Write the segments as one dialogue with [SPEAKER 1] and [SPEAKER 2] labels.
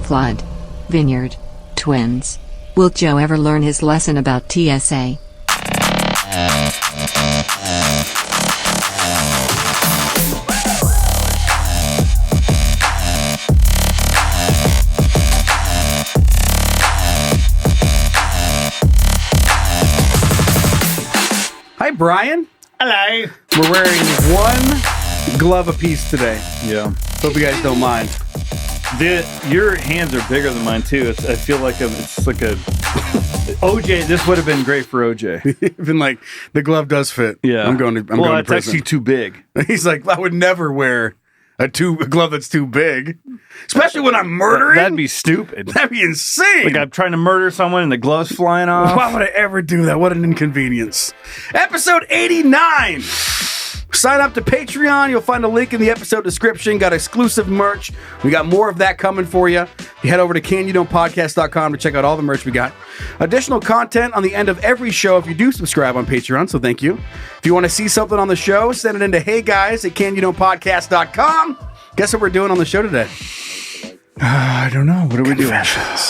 [SPEAKER 1] Flood. Vineyard. Twins. Will Joe ever learn his lesson about TSA?
[SPEAKER 2] Hi, Brian.
[SPEAKER 3] Hello.
[SPEAKER 2] We're wearing one glove apiece today.
[SPEAKER 3] Yeah.
[SPEAKER 2] Hope you guys don't mind.
[SPEAKER 3] Your hands are bigger than mine too. I feel like it's like a OJ. This would have been great for OJ.
[SPEAKER 2] Even like the glove does fit.
[SPEAKER 3] Yeah.
[SPEAKER 2] I'm going to
[SPEAKER 3] it's
[SPEAKER 2] prison.
[SPEAKER 3] actually too big.
[SPEAKER 2] He's like, I would never wear a glove that's too big, especially when I'm murdering.
[SPEAKER 3] That'd be stupid.
[SPEAKER 2] That'd be insane.
[SPEAKER 3] Like I'm trying to murder someone and the glove's flying off.
[SPEAKER 2] Why would I ever do that? What an inconvenience. Episode 89. Sign up to Patreon. You'll find a link in the episode description. Got exclusive merch. We got more of that coming for you. You head over to canyoudontpodcast.com to check out all the merch we got. Additional content on the end of every show if you do subscribe on Patreon, so thank you. If you want to see something on the show, send it into heyguys at canyoudontpodcast.com. Guess what we're doing on the show today?
[SPEAKER 3] I don't know. What are we doing?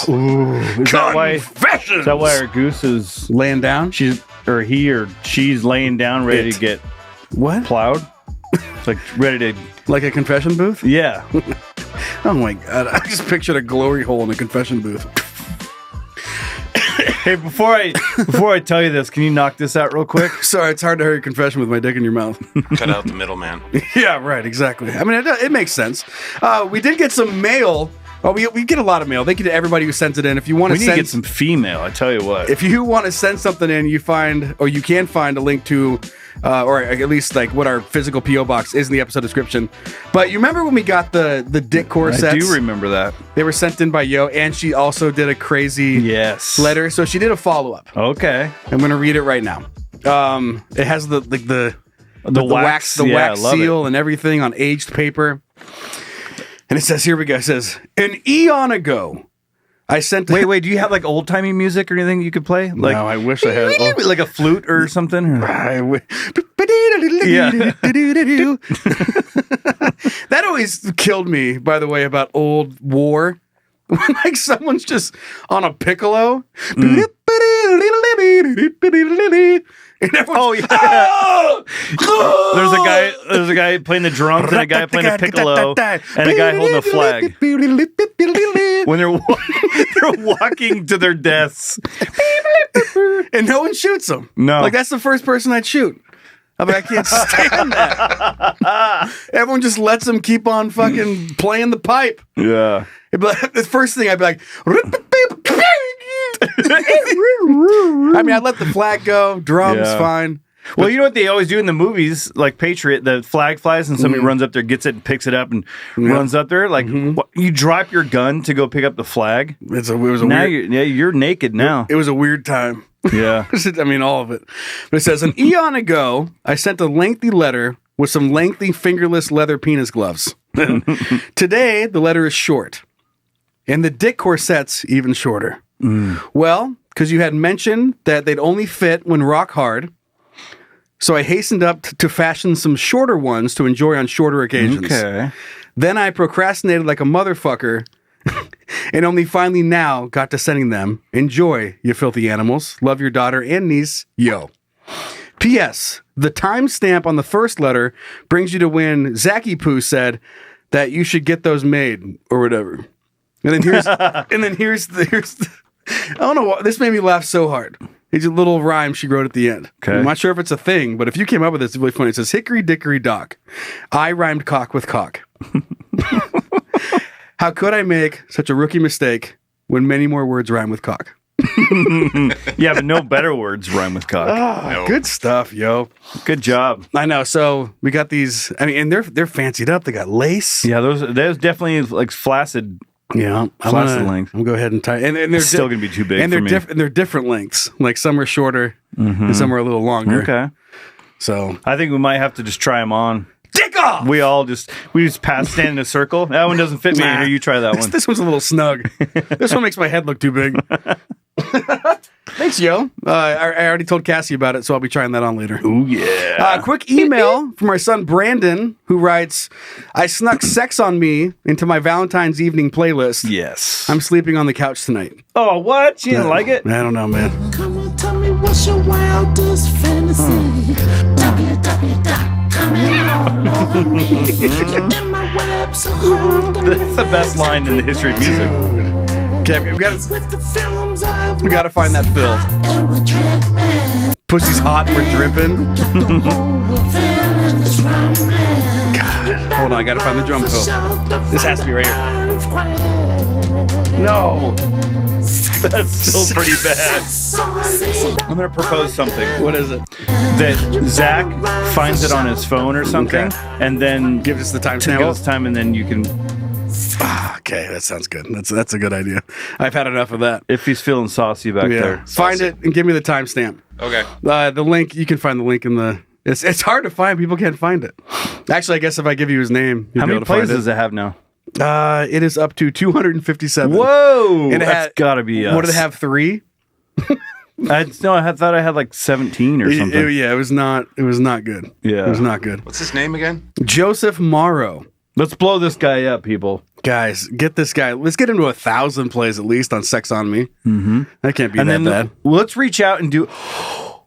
[SPEAKER 3] Ooh, is that why our goose is
[SPEAKER 2] laying down?
[SPEAKER 3] She's laying down, ready to get plowed. It's like ready to,
[SPEAKER 2] like a confession booth.
[SPEAKER 3] Yeah.
[SPEAKER 2] Oh my god! I just pictured a glory hole in a confession booth.
[SPEAKER 3] Hey, before I tell you this, can you knock this out real quick?
[SPEAKER 2] Sorry, it's hard to hear your confession with my dick in your mouth.
[SPEAKER 4] Cut out the middleman.
[SPEAKER 2] Yeah, right, exactly. I mean, it makes sense. We did get some mail. Oh, we get a lot of mail. Thank you to everybody who sends it in. If you want to
[SPEAKER 3] need to get some female, I tell you what.
[SPEAKER 2] If you want to send something in, you can find a link to, or at least like what our physical PO box is in the episode description. But you remember when we got the discourse sets?
[SPEAKER 3] I do remember that.
[SPEAKER 2] They were sent in by Yo, and she also did a crazy letter. So she did a follow up.
[SPEAKER 3] Okay,
[SPEAKER 2] I'm gonna read it right now. It has the wax seal and everything on aged paper. And it says, here we go. It says, an eon ago, I sent...
[SPEAKER 3] Wait, do you have like old-timey music or anything you could play? Like,
[SPEAKER 2] no, I wish I had...
[SPEAKER 3] Like a flute or something?
[SPEAKER 2] Yeah. That always killed me, by the way, about old war. When like someone's just on a piccolo. And
[SPEAKER 3] there's a guy playing the drums and a guy playing the piccolo and a guy holding a flag. When they're walking to their deaths.
[SPEAKER 2] And no one shoots them.
[SPEAKER 3] No.
[SPEAKER 2] Like, that's the first person I'd shoot. I mean, I can't stand that. Everyone just lets them keep on fucking playing the pipe.
[SPEAKER 3] Yeah.
[SPEAKER 2] But the first thing I'd be like... I mean, I let the flag go. Drums, fine.
[SPEAKER 3] Well, you know what they always do in the movies, like Patriot, the flag flies and somebody runs up there, gets it, and picks it up, and runs up there. Like, you drop your gun to go pick up the flag. You're naked now.
[SPEAKER 2] It was a weird time.
[SPEAKER 3] Yeah.
[SPEAKER 2] I mean, all of it. But it says, an eon ago, I sent a lengthy letter with some lengthy fingerless leather penis gloves. Today, the letter is short. And the dick corset's even shorter. Well, because you had mentioned that they'd only fit when rock hard. So I hastened up to fashion some shorter ones to enjoy on shorter occasions.
[SPEAKER 3] Okay.
[SPEAKER 2] Then I procrastinated like a motherfucker and only finally now got to sending them. Enjoy, you filthy animals. Love your daughter and niece, Yo. P.S. The timestamp on the first letter brings you to when Zacky Poo said that you should get those made or whatever. And then here's the I don't know why this made me laugh so hard. It's a little rhyme she wrote at the end.
[SPEAKER 3] Okay.
[SPEAKER 2] I'm not sure if it's a thing, but if you came up with this, it's really funny. It says, hickory dickory dock. I rhymed cock with cock. How could I make such a rookie mistake when many more words rhyme with cock?
[SPEAKER 3] Yeah, but no better words rhyme with cock.
[SPEAKER 2] No. Good stuff, yo.
[SPEAKER 3] Good job.
[SPEAKER 2] I know. So we got these. I mean, and they're fancied up. They got lace.
[SPEAKER 3] Yeah, those definitely like flaccid.
[SPEAKER 2] Yeah,
[SPEAKER 3] flaccid length.
[SPEAKER 2] I'm gonna go ahead and tie. And they're
[SPEAKER 3] still gonna be too big.
[SPEAKER 2] And they're different lengths. Like some are shorter and some are a little longer.
[SPEAKER 3] Okay.
[SPEAKER 2] So
[SPEAKER 3] I think we might have to just try them on.
[SPEAKER 2] Dick off!
[SPEAKER 3] We just stand in a circle. That one doesn't fit me. Here, you try that one.
[SPEAKER 2] This one's a little snug. This one makes my head look too big. Thanks, yo. I already told Cassie about it, so I'll be trying that on later.
[SPEAKER 3] Oh, yeah.
[SPEAKER 2] Quick email from our son Brandon, who writes, I snuck Sex on Me into my Valentine's evening playlist.
[SPEAKER 3] Yes.
[SPEAKER 2] I'm sleeping on the couch tonight.
[SPEAKER 3] Oh, what? You didn't like it?
[SPEAKER 2] I don't know, man.
[SPEAKER 4] Come on, tell me what's your wildest fantasy.
[SPEAKER 3] That's the best line in the history of music.
[SPEAKER 2] Okay, we gotta find that fill. Pussy's hot, we're dripping. God, hold on, I gotta find the drum fill. This has to be right here. No,
[SPEAKER 3] That's still pretty bad. I'm going to propose something.
[SPEAKER 2] what is it?
[SPEAKER 3] That Zach finds it on his phone or something,
[SPEAKER 2] Okay.
[SPEAKER 3] and then
[SPEAKER 2] Give us the
[SPEAKER 3] give
[SPEAKER 2] timestamp.
[SPEAKER 3] us time, and then you can,
[SPEAKER 2] Okay, that sounds good. That's a good idea. I've had enough of that.
[SPEAKER 3] if he's feeling saucy back there.
[SPEAKER 2] Find it and give me the timestamp.
[SPEAKER 5] Okay.
[SPEAKER 2] The link, you can find the link in the. It's hard to find. People can't find it. Actually, I guess if I give you his name, you'll
[SPEAKER 3] How
[SPEAKER 2] be
[SPEAKER 3] many
[SPEAKER 2] able to find
[SPEAKER 3] plays does it have now?
[SPEAKER 2] It is up to 257.
[SPEAKER 3] Whoa!
[SPEAKER 2] And it
[SPEAKER 3] That's got to be us.
[SPEAKER 2] What did it have? 3?
[SPEAKER 3] I thought I had like 17 or something.
[SPEAKER 2] It was not. It was not good.
[SPEAKER 3] Yeah.
[SPEAKER 2] It was not good.
[SPEAKER 5] What's his name again?
[SPEAKER 2] Joseph Morrow.
[SPEAKER 3] Let's blow this guy up, people.
[SPEAKER 2] Guys, get this guy. Let's get him to 1,000 plays at least on Sex on Me. Mm-hmm. That can't be
[SPEAKER 3] And
[SPEAKER 2] that
[SPEAKER 3] then
[SPEAKER 2] bad.
[SPEAKER 3] let's reach out and do.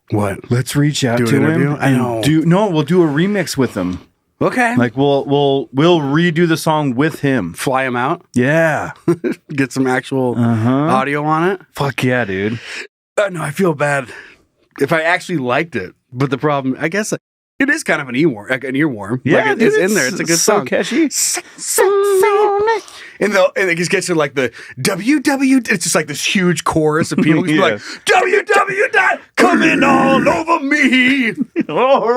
[SPEAKER 2] What?
[SPEAKER 3] Let's reach out
[SPEAKER 2] Do an
[SPEAKER 3] to
[SPEAKER 2] interview?
[SPEAKER 3] him.
[SPEAKER 2] I know.
[SPEAKER 3] We'll do a remix with him.
[SPEAKER 2] Okay.
[SPEAKER 3] Like we'll redo the song with him.
[SPEAKER 2] Fly him out.
[SPEAKER 3] Yeah.
[SPEAKER 2] Get some actual audio on it.
[SPEAKER 3] Fuck yeah, dude.
[SPEAKER 2] No, I feel bad if I actually liked it. But the problem, I guess, it is kind of an earworm.
[SPEAKER 3] Yeah,
[SPEAKER 2] like it's in there. It's a good
[SPEAKER 3] so
[SPEAKER 2] song.
[SPEAKER 3] catchy.
[SPEAKER 2] And it just gets to like the WW. It's just like this huge chorus of people just like WW. Coming all over me. All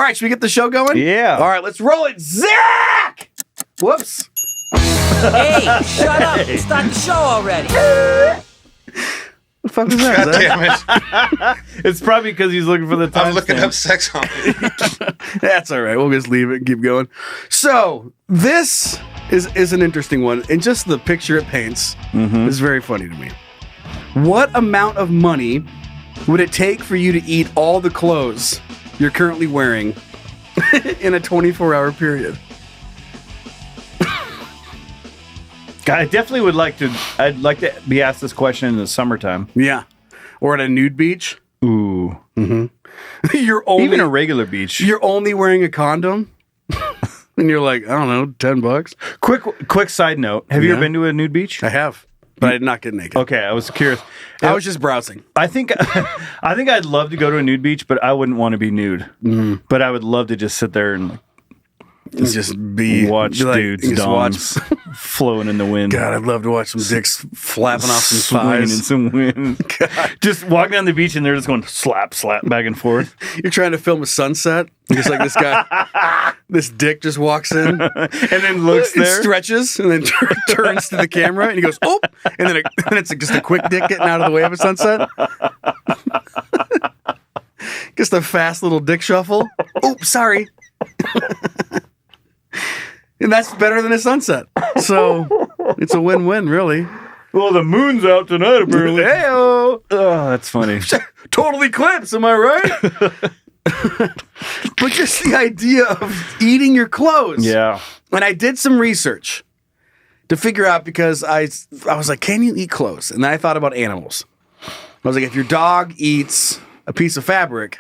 [SPEAKER 2] right, should we get the show going?
[SPEAKER 3] Yeah.
[SPEAKER 2] All right, let's roll it, Zach. Whoops.
[SPEAKER 6] Hey, shut up! Start the show already.
[SPEAKER 2] What the fuck is that?
[SPEAKER 5] God
[SPEAKER 2] Zach?
[SPEAKER 5] damn it.
[SPEAKER 3] It's probably because he's looking for the time.
[SPEAKER 5] I'm looking up sex on me.
[SPEAKER 2] That's all right. We'll just leave it and keep going. So this is an interesting one, and just the picture it paints is very funny to me. What amount of money would it take for you to eat all the clothes you're currently wearing in a 24-hour period?
[SPEAKER 3] I definitely would like to. I'd like to be asked this question in the summertime.
[SPEAKER 2] Yeah, or at a nude beach.
[SPEAKER 3] Ooh.
[SPEAKER 2] You're only
[SPEAKER 3] Even a regular beach.
[SPEAKER 2] You're only wearing a condom, and you're like, I don't know, $10.
[SPEAKER 3] Quick side note. Have you
[SPEAKER 2] Yeah.
[SPEAKER 3] ever been to a nude beach?
[SPEAKER 2] I have, but I did not get naked.
[SPEAKER 3] Okay, I was curious.
[SPEAKER 2] I was just browsing.
[SPEAKER 3] I think I'd love to go to a nude beach, but I wouldn't want to be nude. But I would love to just sit there and
[SPEAKER 2] Just be
[SPEAKER 3] watch
[SPEAKER 2] be like-
[SPEAKER 3] dudes'
[SPEAKER 2] just
[SPEAKER 3] dongs flowing in the wind.
[SPEAKER 2] God, I'd love to watch some dicks flapping off some
[SPEAKER 3] Swinging in
[SPEAKER 2] thighs.
[SPEAKER 3] some wind. Just walking down the beach and they're just going slap, slap back and forth.
[SPEAKER 2] You're trying to film a sunset, just like this guy, this dick just walks in
[SPEAKER 3] And then looks
[SPEAKER 2] and
[SPEAKER 3] there.
[SPEAKER 2] stretches, and then turns to the camera, and he goes, "Oh!" And then it's just a quick dick getting out of the way of a sunset. Just a fast little dick shuffle. Oops, sorry. And that's better than a sunset. So it's a win-win, really.
[SPEAKER 3] Well, the moon's out tonight, apparently.
[SPEAKER 2] Hey-o!
[SPEAKER 3] Oh, that's funny.
[SPEAKER 2] Total eclipse, am I right? But just the idea of eating your clothes.
[SPEAKER 3] Yeah.
[SPEAKER 2] And I did some research to figure out, because I was like, can you eat clothes? And then I thought about animals. I was like, if your dog eats a piece of fabric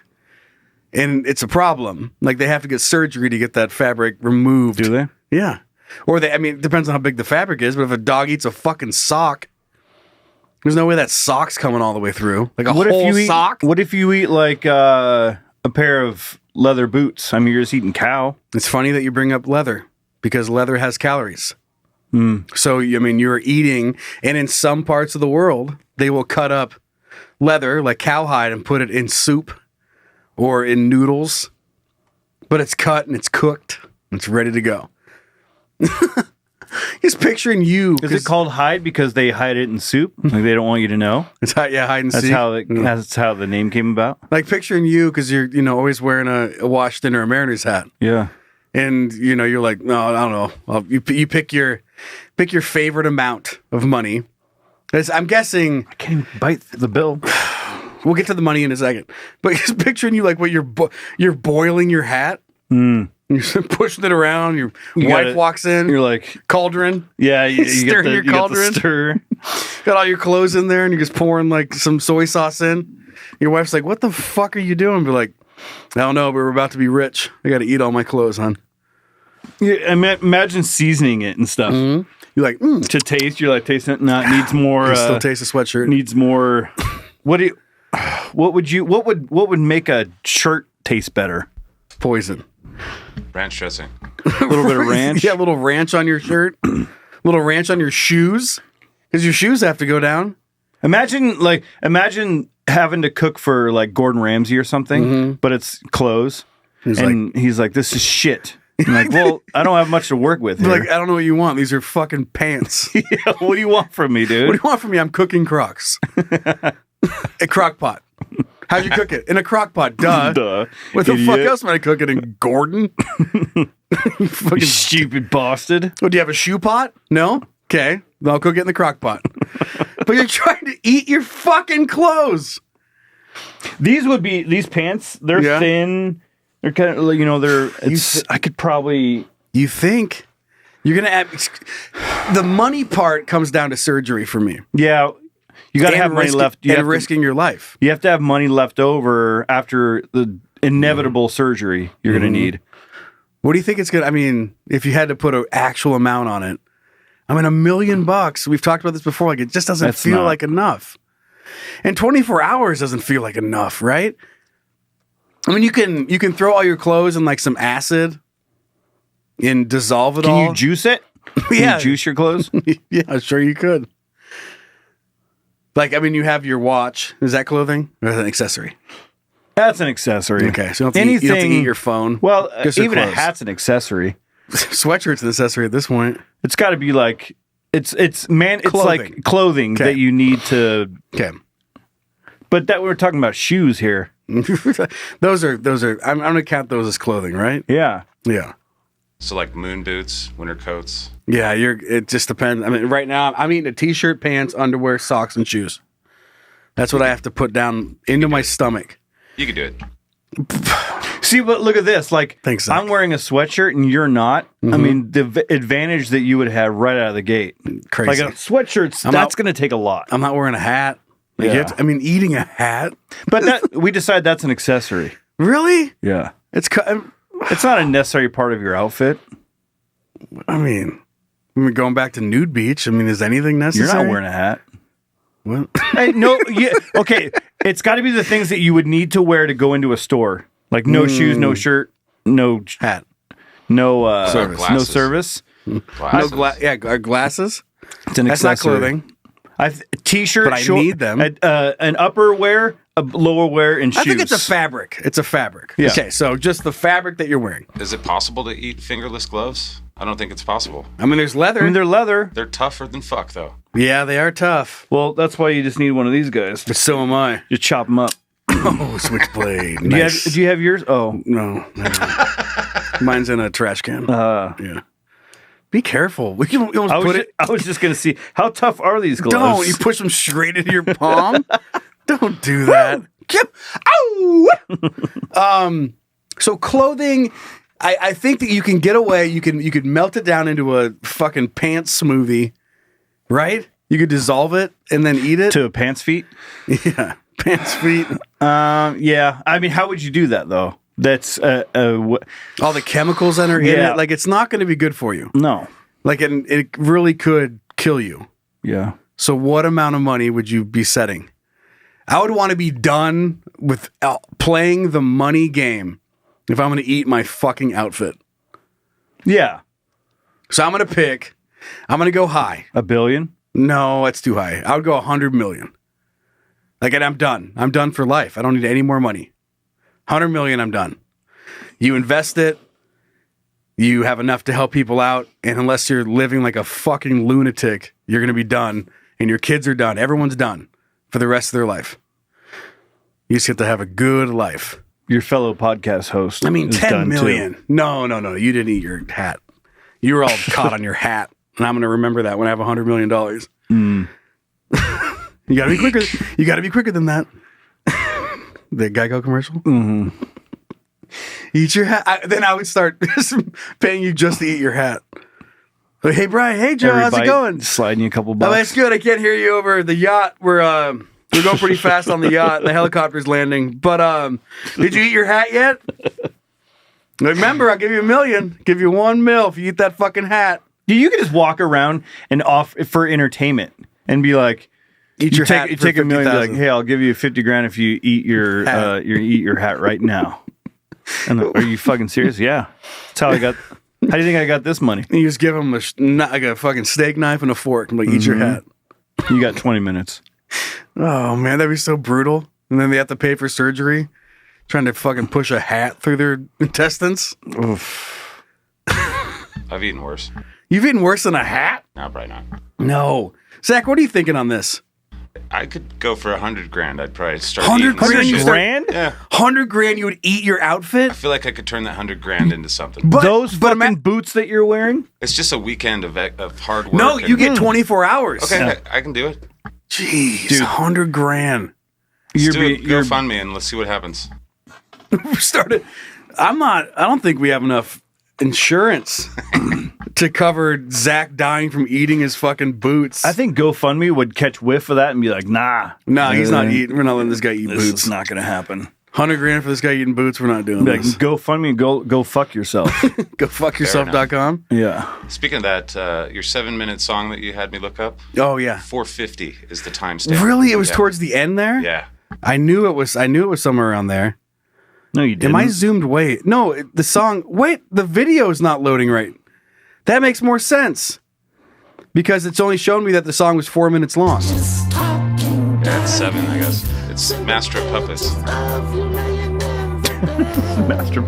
[SPEAKER 2] and it's a problem, like they have to get surgery to get that fabric removed.
[SPEAKER 3] Do they?
[SPEAKER 2] Yeah. Or it depends on how big the fabric is, but if a dog eats a fucking sock, there's no way that sock's coming all the way through. Like a whole sock.
[SPEAKER 3] What if you eat like a pair of leather boots? I mean, you're just eating cow.
[SPEAKER 2] It's funny that you bring up leather, because leather has calories. So, you're eating, and in some parts of the world, they will cut up leather, like cowhide, and put it in soup or in noodles. But it's cut and it's cooked and it's ready to go. Just picturing you.
[SPEAKER 3] Is it called hide because they hide it in soup? Like they don't want you to know?
[SPEAKER 2] It's hide and
[SPEAKER 3] That's
[SPEAKER 2] seek.
[SPEAKER 3] that's how the name came about?
[SPEAKER 2] Like picturing you, because you're always wearing a Washington or a Mariners hat.
[SPEAKER 3] Yeah.
[SPEAKER 2] And you're like, no, I don't know. Well, you pick your favorite amount of money, I'm guessing
[SPEAKER 3] I can't even bite the bill.
[SPEAKER 2] we'll get to the money in a second. But just picturing you like what you're boiling your hat. You're pushing it around. Your wife walks in.
[SPEAKER 3] You're like
[SPEAKER 2] cauldron.
[SPEAKER 3] Yeah, you
[SPEAKER 2] stirring
[SPEAKER 3] get the,
[SPEAKER 2] your
[SPEAKER 3] you
[SPEAKER 2] cauldron.
[SPEAKER 3] Get the stir.
[SPEAKER 2] Got all your clothes in there, and you're just pouring like some soy sauce in. Your wife's like, "What the fuck are you doing?" Be like, "I don't know, but we're about to be rich. I got to eat all my clothes, hon."
[SPEAKER 3] Yeah, imagine seasoning it and stuff.
[SPEAKER 2] You're like,
[SPEAKER 3] To taste. You're like tasting it. Not needs more.
[SPEAKER 2] You still taste the sweatshirt.
[SPEAKER 3] Needs more. What would make a shirt taste better?
[SPEAKER 2] Poison.
[SPEAKER 5] Ranch dressing.
[SPEAKER 3] A little bit of ranch.
[SPEAKER 2] Yeah, a little ranch on your shirt. A little ranch on your shoes. Because your shoes have to go down.
[SPEAKER 3] Imagine having to cook for like Gordon Ramsay or something, but it's clothes. He's like, this is shit. I'm like, well, I don't have much to work with here.
[SPEAKER 2] Like, I don't know what you want. These are fucking pants.
[SPEAKER 3] Yeah, what do you want from me, dude?
[SPEAKER 2] What do you want from me? I'm cooking Crocs. A crock pot. How'd you cook it? In a crock pot. Duh. What the fuck else am I cooking in Gordon?
[SPEAKER 3] You fucking stupid bastard.
[SPEAKER 2] Oh, do you have a shoe pot? No? Okay. Then I'll cook it in the crock pot. But you're trying to eat your fucking clothes.
[SPEAKER 3] These pants, they're thin. They're kind of, I could probably.
[SPEAKER 2] You think? You're going to add. The money part comes down to surgery for me.
[SPEAKER 3] Yeah. You got to have money left.
[SPEAKER 2] And risking your life.
[SPEAKER 3] You have to have money left over after the inevitable surgery you're going to need.
[SPEAKER 2] What do you think it's going to, I mean, if you had to put an actual amount on it, I mean, $1 million. We've talked about this before. Like, it just doesn't feel like enough. And 24 hours doesn't feel like enough, right? I mean, you can throw all your clothes in like some acid and dissolve it all.
[SPEAKER 3] Can you juice it? Can you juice your clothes?
[SPEAKER 2] Yeah, sure you could. Like, I mean, you have your watch. Is that clothing? Or is that an accessory?
[SPEAKER 3] That's an accessory.
[SPEAKER 2] Okay, so you don't have to eat your phone.
[SPEAKER 3] Well, even a hat's an accessory.
[SPEAKER 2] Sweatshirt's an accessory at this point.
[SPEAKER 3] It's got to be like it's like clothing that you need to.
[SPEAKER 2] Okay,
[SPEAKER 3] but that we're talking about shoes here.
[SPEAKER 2] those are. I'm gonna count those as clothing, right?
[SPEAKER 3] Yeah.
[SPEAKER 5] So like moon boots, winter coats.
[SPEAKER 2] Yeah, it just depends. I mean, right now I'm eating a t-shirt, pants, underwear, socks, and shoes. That's what I have to put down into my stomach.
[SPEAKER 5] You can do it.
[SPEAKER 3] See, but look at this. Like,
[SPEAKER 2] thanks, Zach.
[SPEAKER 3] I'm wearing a sweatshirt and you're not. I mean, the advantage that you would have right out of the gate.
[SPEAKER 2] Crazy.
[SPEAKER 3] Like a sweatshirt, that's going to take a lot.
[SPEAKER 2] I'm not wearing a hat. Like eating a hat.
[SPEAKER 3] But we decide that's an accessory.
[SPEAKER 2] Really?
[SPEAKER 3] Yeah.
[SPEAKER 2] It's
[SPEAKER 3] not a necessary part of your outfit.
[SPEAKER 2] I mean, going back to nude beach. I mean, is anything necessary?
[SPEAKER 3] You're not wearing a hat.
[SPEAKER 2] What?
[SPEAKER 3] Hey, no. Yeah. Okay. It's got to be the things that you would need to wear to go into a store, like no shoes, no shirt, no
[SPEAKER 2] hat,
[SPEAKER 3] no
[SPEAKER 2] service,
[SPEAKER 3] no service,
[SPEAKER 5] Glasses.
[SPEAKER 2] Glasses.
[SPEAKER 3] It's an
[SPEAKER 2] That's
[SPEAKER 3] accessory.
[SPEAKER 2] not clothing.
[SPEAKER 3] T-shirt,
[SPEAKER 2] but I need them.
[SPEAKER 3] An upper wear, a lower wear, and shoes.
[SPEAKER 2] I think it's a fabric. It's a fabric.
[SPEAKER 3] Yeah.
[SPEAKER 2] Okay, so just the fabric that you're wearing.
[SPEAKER 5] Is it possible to eat fingerless gloves? I don't think it's possible.
[SPEAKER 2] I mean, there's leather.
[SPEAKER 3] I mean, they're leather.
[SPEAKER 5] They're tougher than fuck, though.
[SPEAKER 2] Yeah, they are tough.
[SPEAKER 3] Well, that's why you just need one of these guys.
[SPEAKER 2] So am I.
[SPEAKER 3] Just chop them up.
[SPEAKER 2] Oh, switchblade. Nice.
[SPEAKER 3] Do you have yours? Oh.
[SPEAKER 2] No. Mine's in a trash can. Yeah. Be careful. You almost put it.
[SPEAKER 3] I was just going to see, how tough are these gloves?
[SPEAKER 2] Don't. You push them straight into your palm. Don't do that. Ow! So clothing, I think that you can get away. You could melt it down into a fucking pants smoothie, right? You could dissolve it and then eat it.
[SPEAKER 3] To a pants feet?
[SPEAKER 2] Yeah. Pants feet.
[SPEAKER 3] Yeah. I mean, how would you do that, though? That's
[SPEAKER 2] all the chemicals that are in it. Like, it's not going to be good for you.
[SPEAKER 3] No.
[SPEAKER 2] Like, it really could kill you.
[SPEAKER 3] Yeah.
[SPEAKER 2] So what amount of money would you be setting? I would want to be done with playing the money game if I'm going to eat my fucking outfit.
[SPEAKER 3] Yeah.
[SPEAKER 2] So I'm going to go high.
[SPEAKER 3] $1 billion?
[SPEAKER 2] No, that's too high. I would go 100 million. Like, and I'm done. I'm done for life. I don't need any more money. 100 million, I'm done. You invest it. You have enough to help people out. And unless you're living like a fucking lunatic, you're going to be done. And your kids are done. Everyone's done for the rest of their life. You just get to have a good life.
[SPEAKER 3] Your fellow podcast host.
[SPEAKER 2] I mean, 10 million.
[SPEAKER 3] Too.
[SPEAKER 2] No. You didn't eat your hat. You were all caught on your hat. And I'm going to remember that when I have $100 million. You gotta be quicker. You gotta be quicker than that. The Geico commercial.
[SPEAKER 3] Mm-hmm.
[SPEAKER 2] Eat your hat. Then I would start paying you just to eat your hat. Like, hey Brian, hey Joe, how's it going?
[SPEAKER 3] Sliding you a couple bucks.
[SPEAKER 2] Oh, that's good. I can't hear you over the yacht. We're going pretty fast on the yacht. The helicopter's landing. But did you eat your hat yet? Remember, I'll give you $1 million. Give you $1 million if you eat that fucking hat.
[SPEAKER 3] You can just walk around and offer for entertainment and be like,
[SPEAKER 2] Eat your hat.
[SPEAKER 3] You take $1 million. Be like, hey, I'll give you $50,000 if you eat your hat right now. And like, are you fucking serious? Yeah, that's how I got. How do you think I got this money?
[SPEAKER 2] And you just give them like a fucking steak knife and a fork. And like, eat your hat.
[SPEAKER 3] You got 20 minutes.
[SPEAKER 2] Oh man, that'd be so brutal. And then they have to pay for surgery, trying to fucking push a hat through their intestines. Oof.
[SPEAKER 5] I've eaten worse.
[SPEAKER 2] You've eaten worse than a hat?
[SPEAKER 5] No, probably not.
[SPEAKER 2] No, Zach, what are you thinking on this?
[SPEAKER 5] I could go for $100,000. I'd probably start
[SPEAKER 2] 100
[SPEAKER 5] eating
[SPEAKER 2] grand?
[SPEAKER 5] Yeah.
[SPEAKER 2] 100 grand, you would eat your outfit?
[SPEAKER 5] I feel like I could turn that $100,000 into something.
[SPEAKER 2] But
[SPEAKER 3] those fucking boots that you're wearing?
[SPEAKER 5] It's just a weekend of hard work.
[SPEAKER 2] No, you get 24 hours.
[SPEAKER 5] Okay, yeah. I can do it.
[SPEAKER 2] Jeez, dude, 100 grand.
[SPEAKER 5] Go fund me and let's see what happens.
[SPEAKER 2] Started. I don't think we have enough insurance to cover Zach dying from eating his fucking boots.
[SPEAKER 3] I think GoFundMe would catch whiff of that and be like, nah.
[SPEAKER 2] No, he's not eating. We're not letting this guy eat boots.
[SPEAKER 3] It's not going to happen.
[SPEAKER 2] 100 grand for this guy eating boots. We're not doing
[SPEAKER 3] like,
[SPEAKER 2] this.
[SPEAKER 3] GoFundMe, go fuck yourself.
[SPEAKER 2] GoFuckYourself.com.
[SPEAKER 3] Yeah.
[SPEAKER 5] Speaking of that, your 7-minute song that you had me look up.
[SPEAKER 2] Oh yeah.
[SPEAKER 5] 4:50 is the timestamp.
[SPEAKER 2] Really? It was towards the end there?
[SPEAKER 5] Yeah.
[SPEAKER 2] I knew it was somewhere around there.
[SPEAKER 3] No, you didn't.
[SPEAKER 2] Am I zoomed? Wait. No, the song. Wait, the video is not loading right. That makes more sense. Because it's only shown me that the song was 4 minutes long.
[SPEAKER 5] Yeah, it's 7, I guess. It's Master of Puppets. Master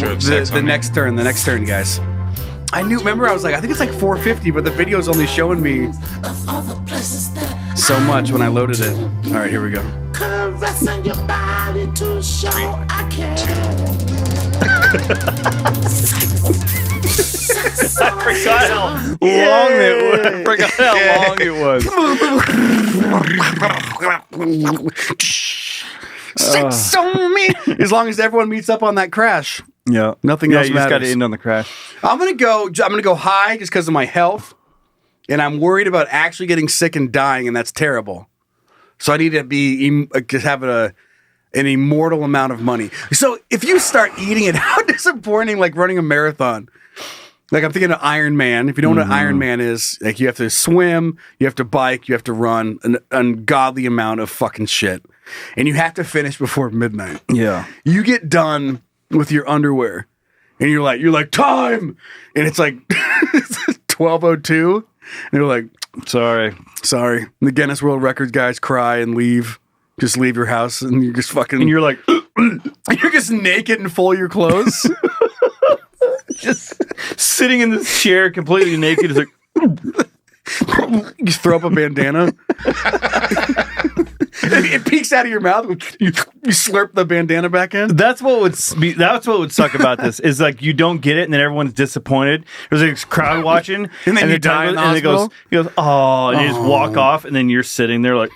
[SPEAKER 5] of Sex.
[SPEAKER 2] The next turn, guys. I knew, remember, I was like, I think it's like 450, but the video's only showing me so much when I loaded it. All right, here we go.
[SPEAKER 4] Caressing your body to show I care.
[SPEAKER 3] I forgot how long it was.
[SPEAKER 2] Sex on me. As long as everyone meets up on that crash.
[SPEAKER 3] Yeah.
[SPEAKER 2] Nothing else
[SPEAKER 3] you
[SPEAKER 2] matters.
[SPEAKER 3] just got to end on the crash.
[SPEAKER 2] I'm gonna go high just because of my health, and I'm worried about actually getting sick and dying, and that's terrible. So I need to be just have an immortal amount of money. So if you start eating it, how disappointing! Like running a marathon. Like I'm thinking of Iron Man. If you don't know what Iron Man is, like you have to swim, you have to bike, you have to run an ungodly amount of fucking shit, and you have to finish before midnight.
[SPEAKER 3] Yeah.
[SPEAKER 2] You get done with your underwear, and you're like time, and it's like 12:02, and you're like, sorry. The Guinness World Records guys cry and leave. Just leave your house, and you're just fucking.
[SPEAKER 3] And you're like,
[SPEAKER 2] you're just naked in full your clothes.
[SPEAKER 3] Just sitting in this chair completely naked. It's like
[SPEAKER 2] you throw up a bandana. It peeks out of your mouth. You slurp the bandana back in.
[SPEAKER 3] That's what would suck about this is like you don't get it, and then everyone's disappointed. There's like this crowd watching,
[SPEAKER 2] and then you die in the hospital.
[SPEAKER 3] He goes, oh, and you just walk off, and then you're sitting there like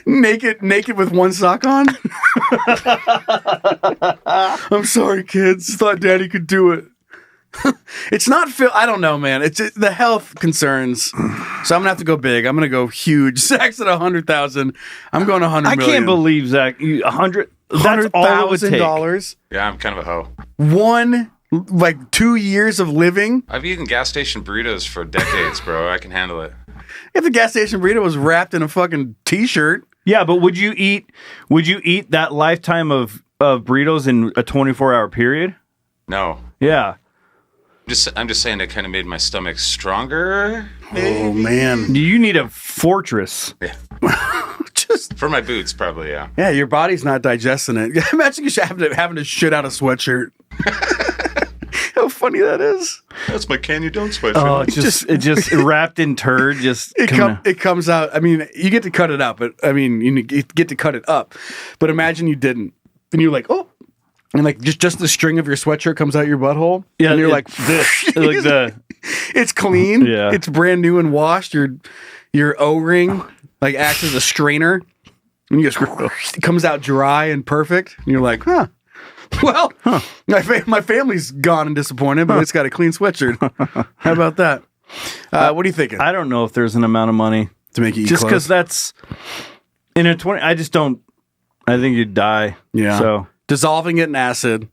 [SPEAKER 2] naked with one sock on. I'm sorry, kids. Thought Daddy could do it. It's not I don't know, man. It's the health concerns. So I'm gonna have to go big. I'm gonna go huge. Zach's at 100,000. I'm going 100 million.
[SPEAKER 3] I can't believe Zach. 100. That's all it would take.
[SPEAKER 2] $100,000.
[SPEAKER 5] Yeah, I'm kind of a hoe.
[SPEAKER 2] 2 years of living.
[SPEAKER 5] I've eaten gas station burritos for decades, bro. I can handle it.
[SPEAKER 2] If the gas station burrito was wrapped in a fucking t-shirt.
[SPEAKER 3] Yeah, but would you eat that lifetime of burritos in a 24-hour period?
[SPEAKER 5] No.
[SPEAKER 3] Yeah.
[SPEAKER 5] I'm just saying it kind of made my stomach stronger. Maybe.
[SPEAKER 2] Oh man,
[SPEAKER 3] you need a fortress.
[SPEAKER 5] Yeah.
[SPEAKER 2] Just
[SPEAKER 5] for my boots, probably. Yeah.
[SPEAKER 2] Yeah, your body's not digesting it. Imagine you having to shit out a sweatshirt. How funny that is.
[SPEAKER 5] That's my Can You Don't sweatshirt.
[SPEAKER 3] Oh, it just wrapped in turd.
[SPEAKER 2] It comes out. I mean, you get to cut it up. You get to cut it up. But imagine you didn't, and you're like, oh. And like just the string of your sweatshirt comes out your butthole.
[SPEAKER 3] Yeah,
[SPEAKER 2] and you're like
[SPEAKER 3] this, like the
[SPEAKER 2] It's clean.
[SPEAKER 3] Yeah.
[SPEAKER 2] It's brand new and washed. Your O-ring like acts as a strainer. And you just it comes out dry and perfect. And you're like, huh. Well, my family's gone and disappointed, but it's got a clean sweatshirt. How about that? What are you thinking?
[SPEAKER 3] I don't know if there's an amount of money
[SPEAKER 2] To make you eat
[SPEAKER 3] just
[SPEAKER 2] clothes?
[SPEAKER 3] because that's in a 20. I just don't. I think you'd die.
[SPEAKER 2] Yeah.
[SPEAKER 3] So
[SPEAKER 2] Dissolving it in acid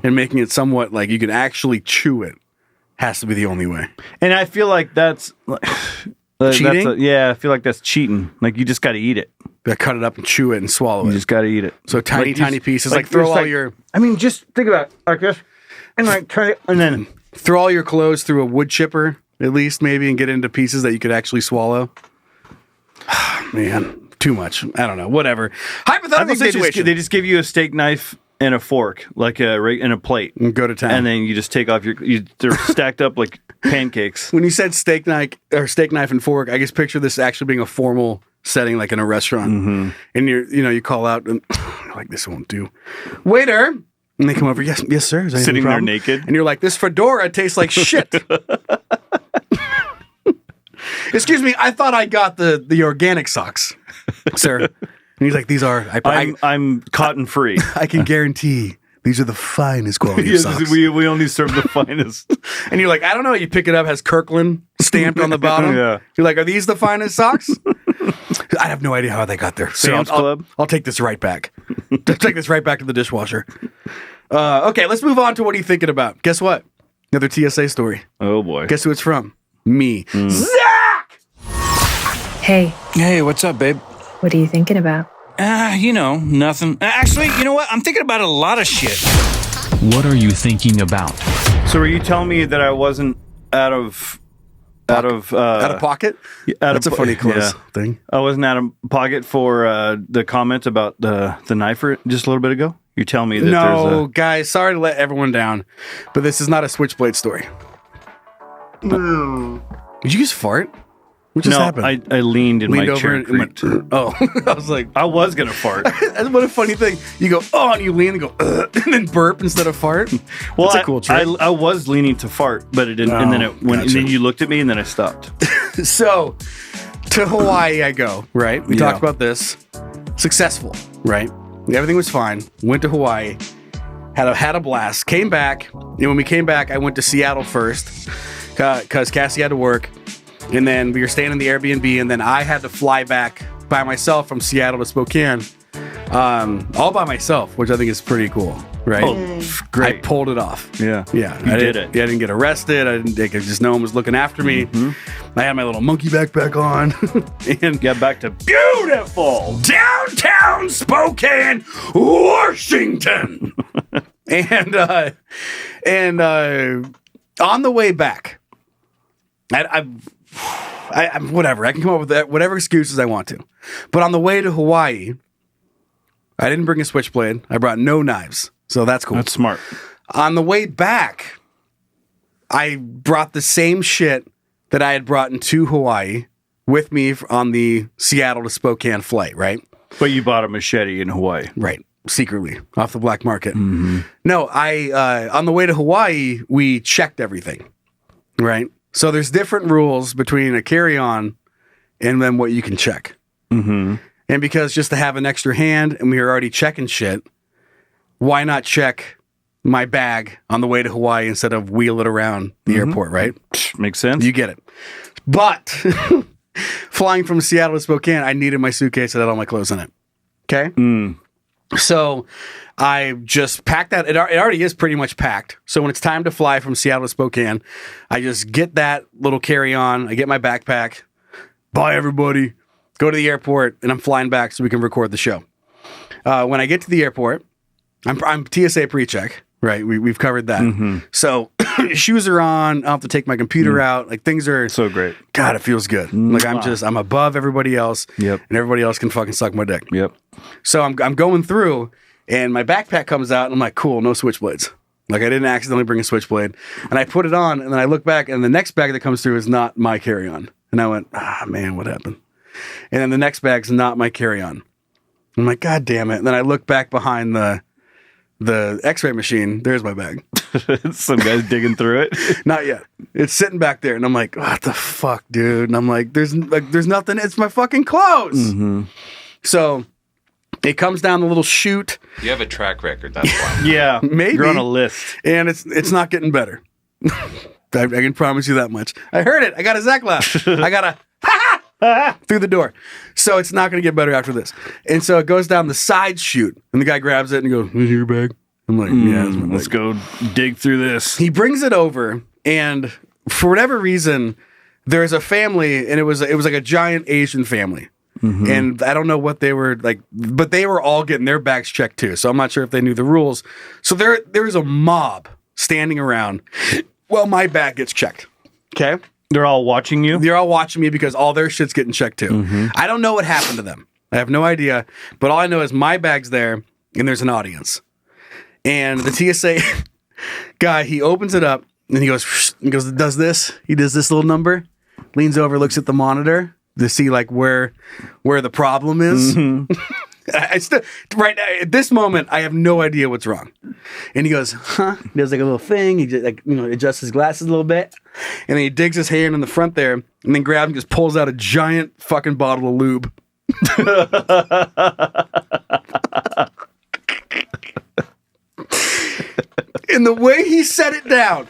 [SPEAKER 2] and making it somewhat like you can actually chew it has to be the only way.
[SPEAKER 3] and I feel like that's
[SPEAKER 2] Cheating?
[SPEAKER 3] I feel like that's cheating. Like you just got to eat it.
[SPEAKER 2] You cut it up and chew it and swallow
[SPEAKER 3] You
[SPEAKER 2] it.
[SPEAKER 3] just got to eat it.
[SPEAKER 2] So tiny,
[SPEAKER 3] Like,
[SPEAKER 2] tiny
[SPEAKER 3] just-
[SPEAKER 2] pieces. Like throw
[SPEAKER 3] just
[SPEAKER 2] all your
[SPEAKER 3] I mean, just think about it, like this, and like turn it, and then
[SPEAKER 2] throw all your clothes through a wood chipper at least maybe and get into pieces that you could actually swallow. Man, too much. I don't know. Whatever.
[SPEAKER 3] I
[SPEAKER 2] Hypothetical
[SPEAKER 3] think
[SPEAKER 2] situation.
[SPEAKER 3] they just give you a steak knife and a fork, like and a plate,
[SPEAKER 2] And go to town.
[SPEAKER 3] and then you just take off they're stacked up like pancakes.
[SPEAKER 2] When you said steak knife and fork, I just picture this actually being a formal setting, like in a restaurant.
[SPEAKER 3] Mm-hmm.
[SPEAKER 2] And you call out and you're like, this won't do. Waiter. And they come over. Yes, sir. Is there any
[SPEAKER 3] Sitting there
[SPEAKER 2] problem?
[SPEAKER 3] naked.
[SPEAKER 2] And you're like, this fedora tastes like shit. Excuse me. I thought I got the organic socks, sir. And he's like, these are.
[SPEAKER 3] I'm cotton free.
[SPEAKER 2] I can guarantee these are the finest quality of socks.
[SPEAKER 3] we only serve the finest.
[SPEAKER 2] And you're like, I don't know. You pick it up, has Kirkland stamped on the bottom.
[SPEAKER 3] Yeah.
[SPEAKER 2] You're like, are these the finest socks? I have no idea how they got there. So
[SPEAKER 3] Sam's Club?
[SPEAKER 2] I'll take this right back. Take this right back to the dishwasher. Okay, let's move on to what are you thinking about? Guess what? Another TSA story.
[SPEAKER 3] Oh boy.
[SPEAKER 2] Guess who it's from? Me.
[SPEAKER 3] Mm.
[SPEAKER 2] Zach!
[SPEAKER 7] Hey,
[SPEAKER 8] Hey, what's up, babe?
[SPEAKER 7] what are you thinking about?
[SPEAKER 8] Nothing. Actually, you know what? I'm thinking about a lot of shit.
[SPEAKER 9] What are you thinking about?
[SPEAKER 3] So were you telling me that I wasn't out of
[SPEAKER 2] Out of pocket? That's a funny close thing.
[SPEAKER 3] I wasn't out of pocket for the comment about the knife just a little bit ago? You're telling me that
[SPEAKER 2] No, guys, sorry to let everyone down, but this is not a switchblade story. Did you just fart? What just happened?
[SPEAKER 3] I leaned in my chair and creaked.
[SPEAKER 2] Oh, I was like,
[SPEAKER 3] I was going to fart.
[SPEAKER 2] what a funny thing. You go, oh, and you lean and go, and then burp instead of fart.
[SPEAKER 3] Well,
[SPEAKER 2] That's a cool trick.
[SPEAKER 3] I was leaning to fart, but it didn't. and then it went.
[SPEAKER 2] gotcha.
[SPEAKER 3] And then you looked at me, and then I stopped.
[SPEAKER 2] So, to Hawaii I go, right? We talked about this. Successful, right? Everything was fine. Went to Hawaii. Had a blast. Came back. And when we came back, I went to Seattle first because Cassie had to work. And then we were staying in the Airbnb. And then I had to fly back by myself from Seattle to Spokane. All by myself, which I think is pretty cool, right?
[SPEAKER 3] Oh, great.
[SPEAKER 2] I pulled it off.
[SPEAKER 3] Yeah.
[SPEAKER 2] Yeah.
[SPEAKER 3] You
[SPEAKER 2] I
[SPEAKER 3] did it.
[SPEAKER 2] I didn't get arrested. I just no one was looking after me. I had my little monkey backpack on. And
[SPEAKER 3] Got back to beautiful.
[SPEAKER 2] downtown Spokane, Washington. and on the way back, I whatever. I can come up with whatever excuses I want to. But on the way to Hawaii, I didn't bring a switchblade. I brought no knives. So that's cool.
[SPEAKER 3] That's smart.
[SPEAKER 2] On the way back, I brought the same shit that I had brought into Hawaii with me on the Seattle to Spokane flight, right?
[SPEAKER 3] But you bought a machete in Hawaii.
[SPEAKER 2] Right. Secretly off the black market. No, on the way to Hawaii, we checked everything, right? So there's different rules between a carry-on and then what you can check. And because just to have an extra hand and we were already checking shit, why not check my bag on the way to Hawaii instead of wheel it around the airport, right?
[SPEAKER 3] Makes sense.
[SPEAKER 2] You get it. But flying from Seattle to Spokane, I needed my suitcase that had all my clothes in it. Okay? So I just packed that. It already is pretty much packed. So when it's time to fly from Seattle to Spokane, I just get that little carry-on. I get my backpack. Bye, everybody. Go to the airport, and I'm flying back so we can record the show. When I get to the airport, I'm TSA pre-check, right? We've covered that. So shoes are on. I'll have to take my computer out. Like things are
[SPEAKER 3] So great.
[SPEAKER 2] God, it feels good. Like I'm above everybody else.
[SPEAKER 3] Yep.
[SPEAKER 2] And everybody else can fucking suck my dick.
[SPEAKER 3] Yep.
[SPEAKER 2] So I'm going through, and my backpack comes out, and I'm like, cool, no switchblades. Like I didn't accidentally bring a switchblade, and I put it on, and then I look back, and the next bag that comes through is not my carry-on, and I went, man, what happened? And then the next bag's not my carry-on. I'm like, God damn it! And then I look back behind the the x-ray machine, there's my bag.
[SPEAKER 3] Some guy's digging through it.
[SPEAKER 2] Not yet. It's sitting back there, and I'm like, what the fuck, dude? And I'm like, there's nothing. It's my fucking clothes.
[SPEAKER 3] Mm-hmm.
[SPEAKER 2] So it comes down the little chute.
[SPEAKER 5] You have a track record. That's why.
[SPEAKER 3] Yeah,
[SPEAKER 2] maybe
[SPEAKER 3] you're on a list,
[SPEAKER 2] and it's not getting better. I can promise you that much. I heard it. I got a Zach laugh. I got a through the door. So it's not going to get better after this. And so it goes down the side chute, and the guy grabs it and goes, "Is your bag?" I'm like, "Yeah, that's my bag."
[SPEAKER 3] Let's go dig through this.
[SPEAKER 2] He brings it over, and for whatever reason, there's a family, and it was like a giant Asian family. Mm-hmm. And I don't know what they were like, but they were all getting their bags checked too. So I'm not sure if they knew the rules. So there was a mob standing around while my bag gets checked. Okay.
[SPEAKER 3] They're all watching you?
[SPEAKER 2] They're all watching me because all their shit's getting checked too. Mm-hmm. I don't know what happened to them. I have no idea. But all I know is my bag's there and there's an audience. And the TSA guy, he opens it up and he goes, does this. He does this little number, leans over, looks at the monitor to see like where the problem is. Mm-hmm. I still, right now, at this moment, I have no idea what's wrong. And he goes, huh? He does like a little thing. He just like, adjusts his glasses a little bit. And then he digs his hand in the front there and then grabs and just pulls out a giant fucking bottle of lube. And the way he set it down,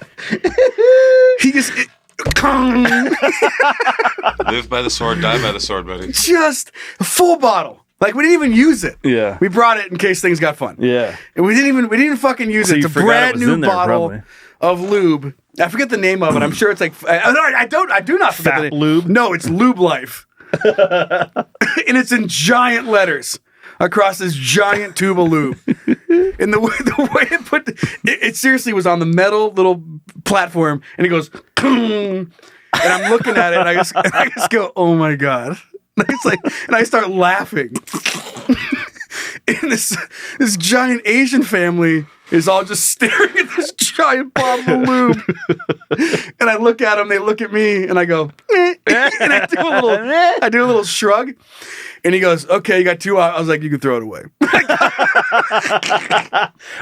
[SPEAKER 2] he just...
[SPEAKER 5] Live by the sword, die by the sword, buddy.
[SPEAKER 2] Just a full bottle. Like, we didn't even use it.
[SPEAKER 3] Yeah.
[SPEAKER 2] We brought it in case things got fun.
[SPEAKER 3] Yeah.
[SPEAKER 2] And we didn't even fucking use it. It's a brand new bottle of lube. I forget the name of it. I'm sure it's like, I do not forget the name.
[SPEAKER 3] Lube?
[SPEAKER 2] No, it's Lube Life. And it's in giant letters across this giant tube of lube. And the way it put, it seriously was on the metal little platform, and it goes, and I'm looking at it, and I just go, oh my God. And I start laughing. And this giant Asian family is all just staring at this giant bottle of lube. And I look at them, they look at me, and I go, and I do a little shrug. And he goes, okay, you got 2 hours. I was like, you can throw it away.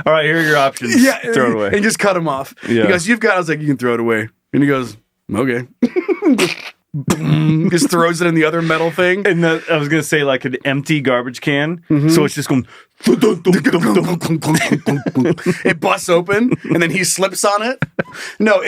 [SPEAKER 3] All right, here are your options.
[SPEAKER 2] Yeah,
[SPEAKER 3] throw it away.
[SPEAKER 2] And just cut him off.
[SPEAKER 3] Yeah.
[SPEAKER 2] He goes, you've got, I was like, you can throw it away. And he goes, okay. Just throws it in the other metal thing.
[SPEAKER 3] And I was going to say like an empty garbage can.
[SPEAKER 2] Mm-hmm.
[SPEAKER 3] So it's just going...
[SPEAKER 2] It busts open, and then he slips on it. No,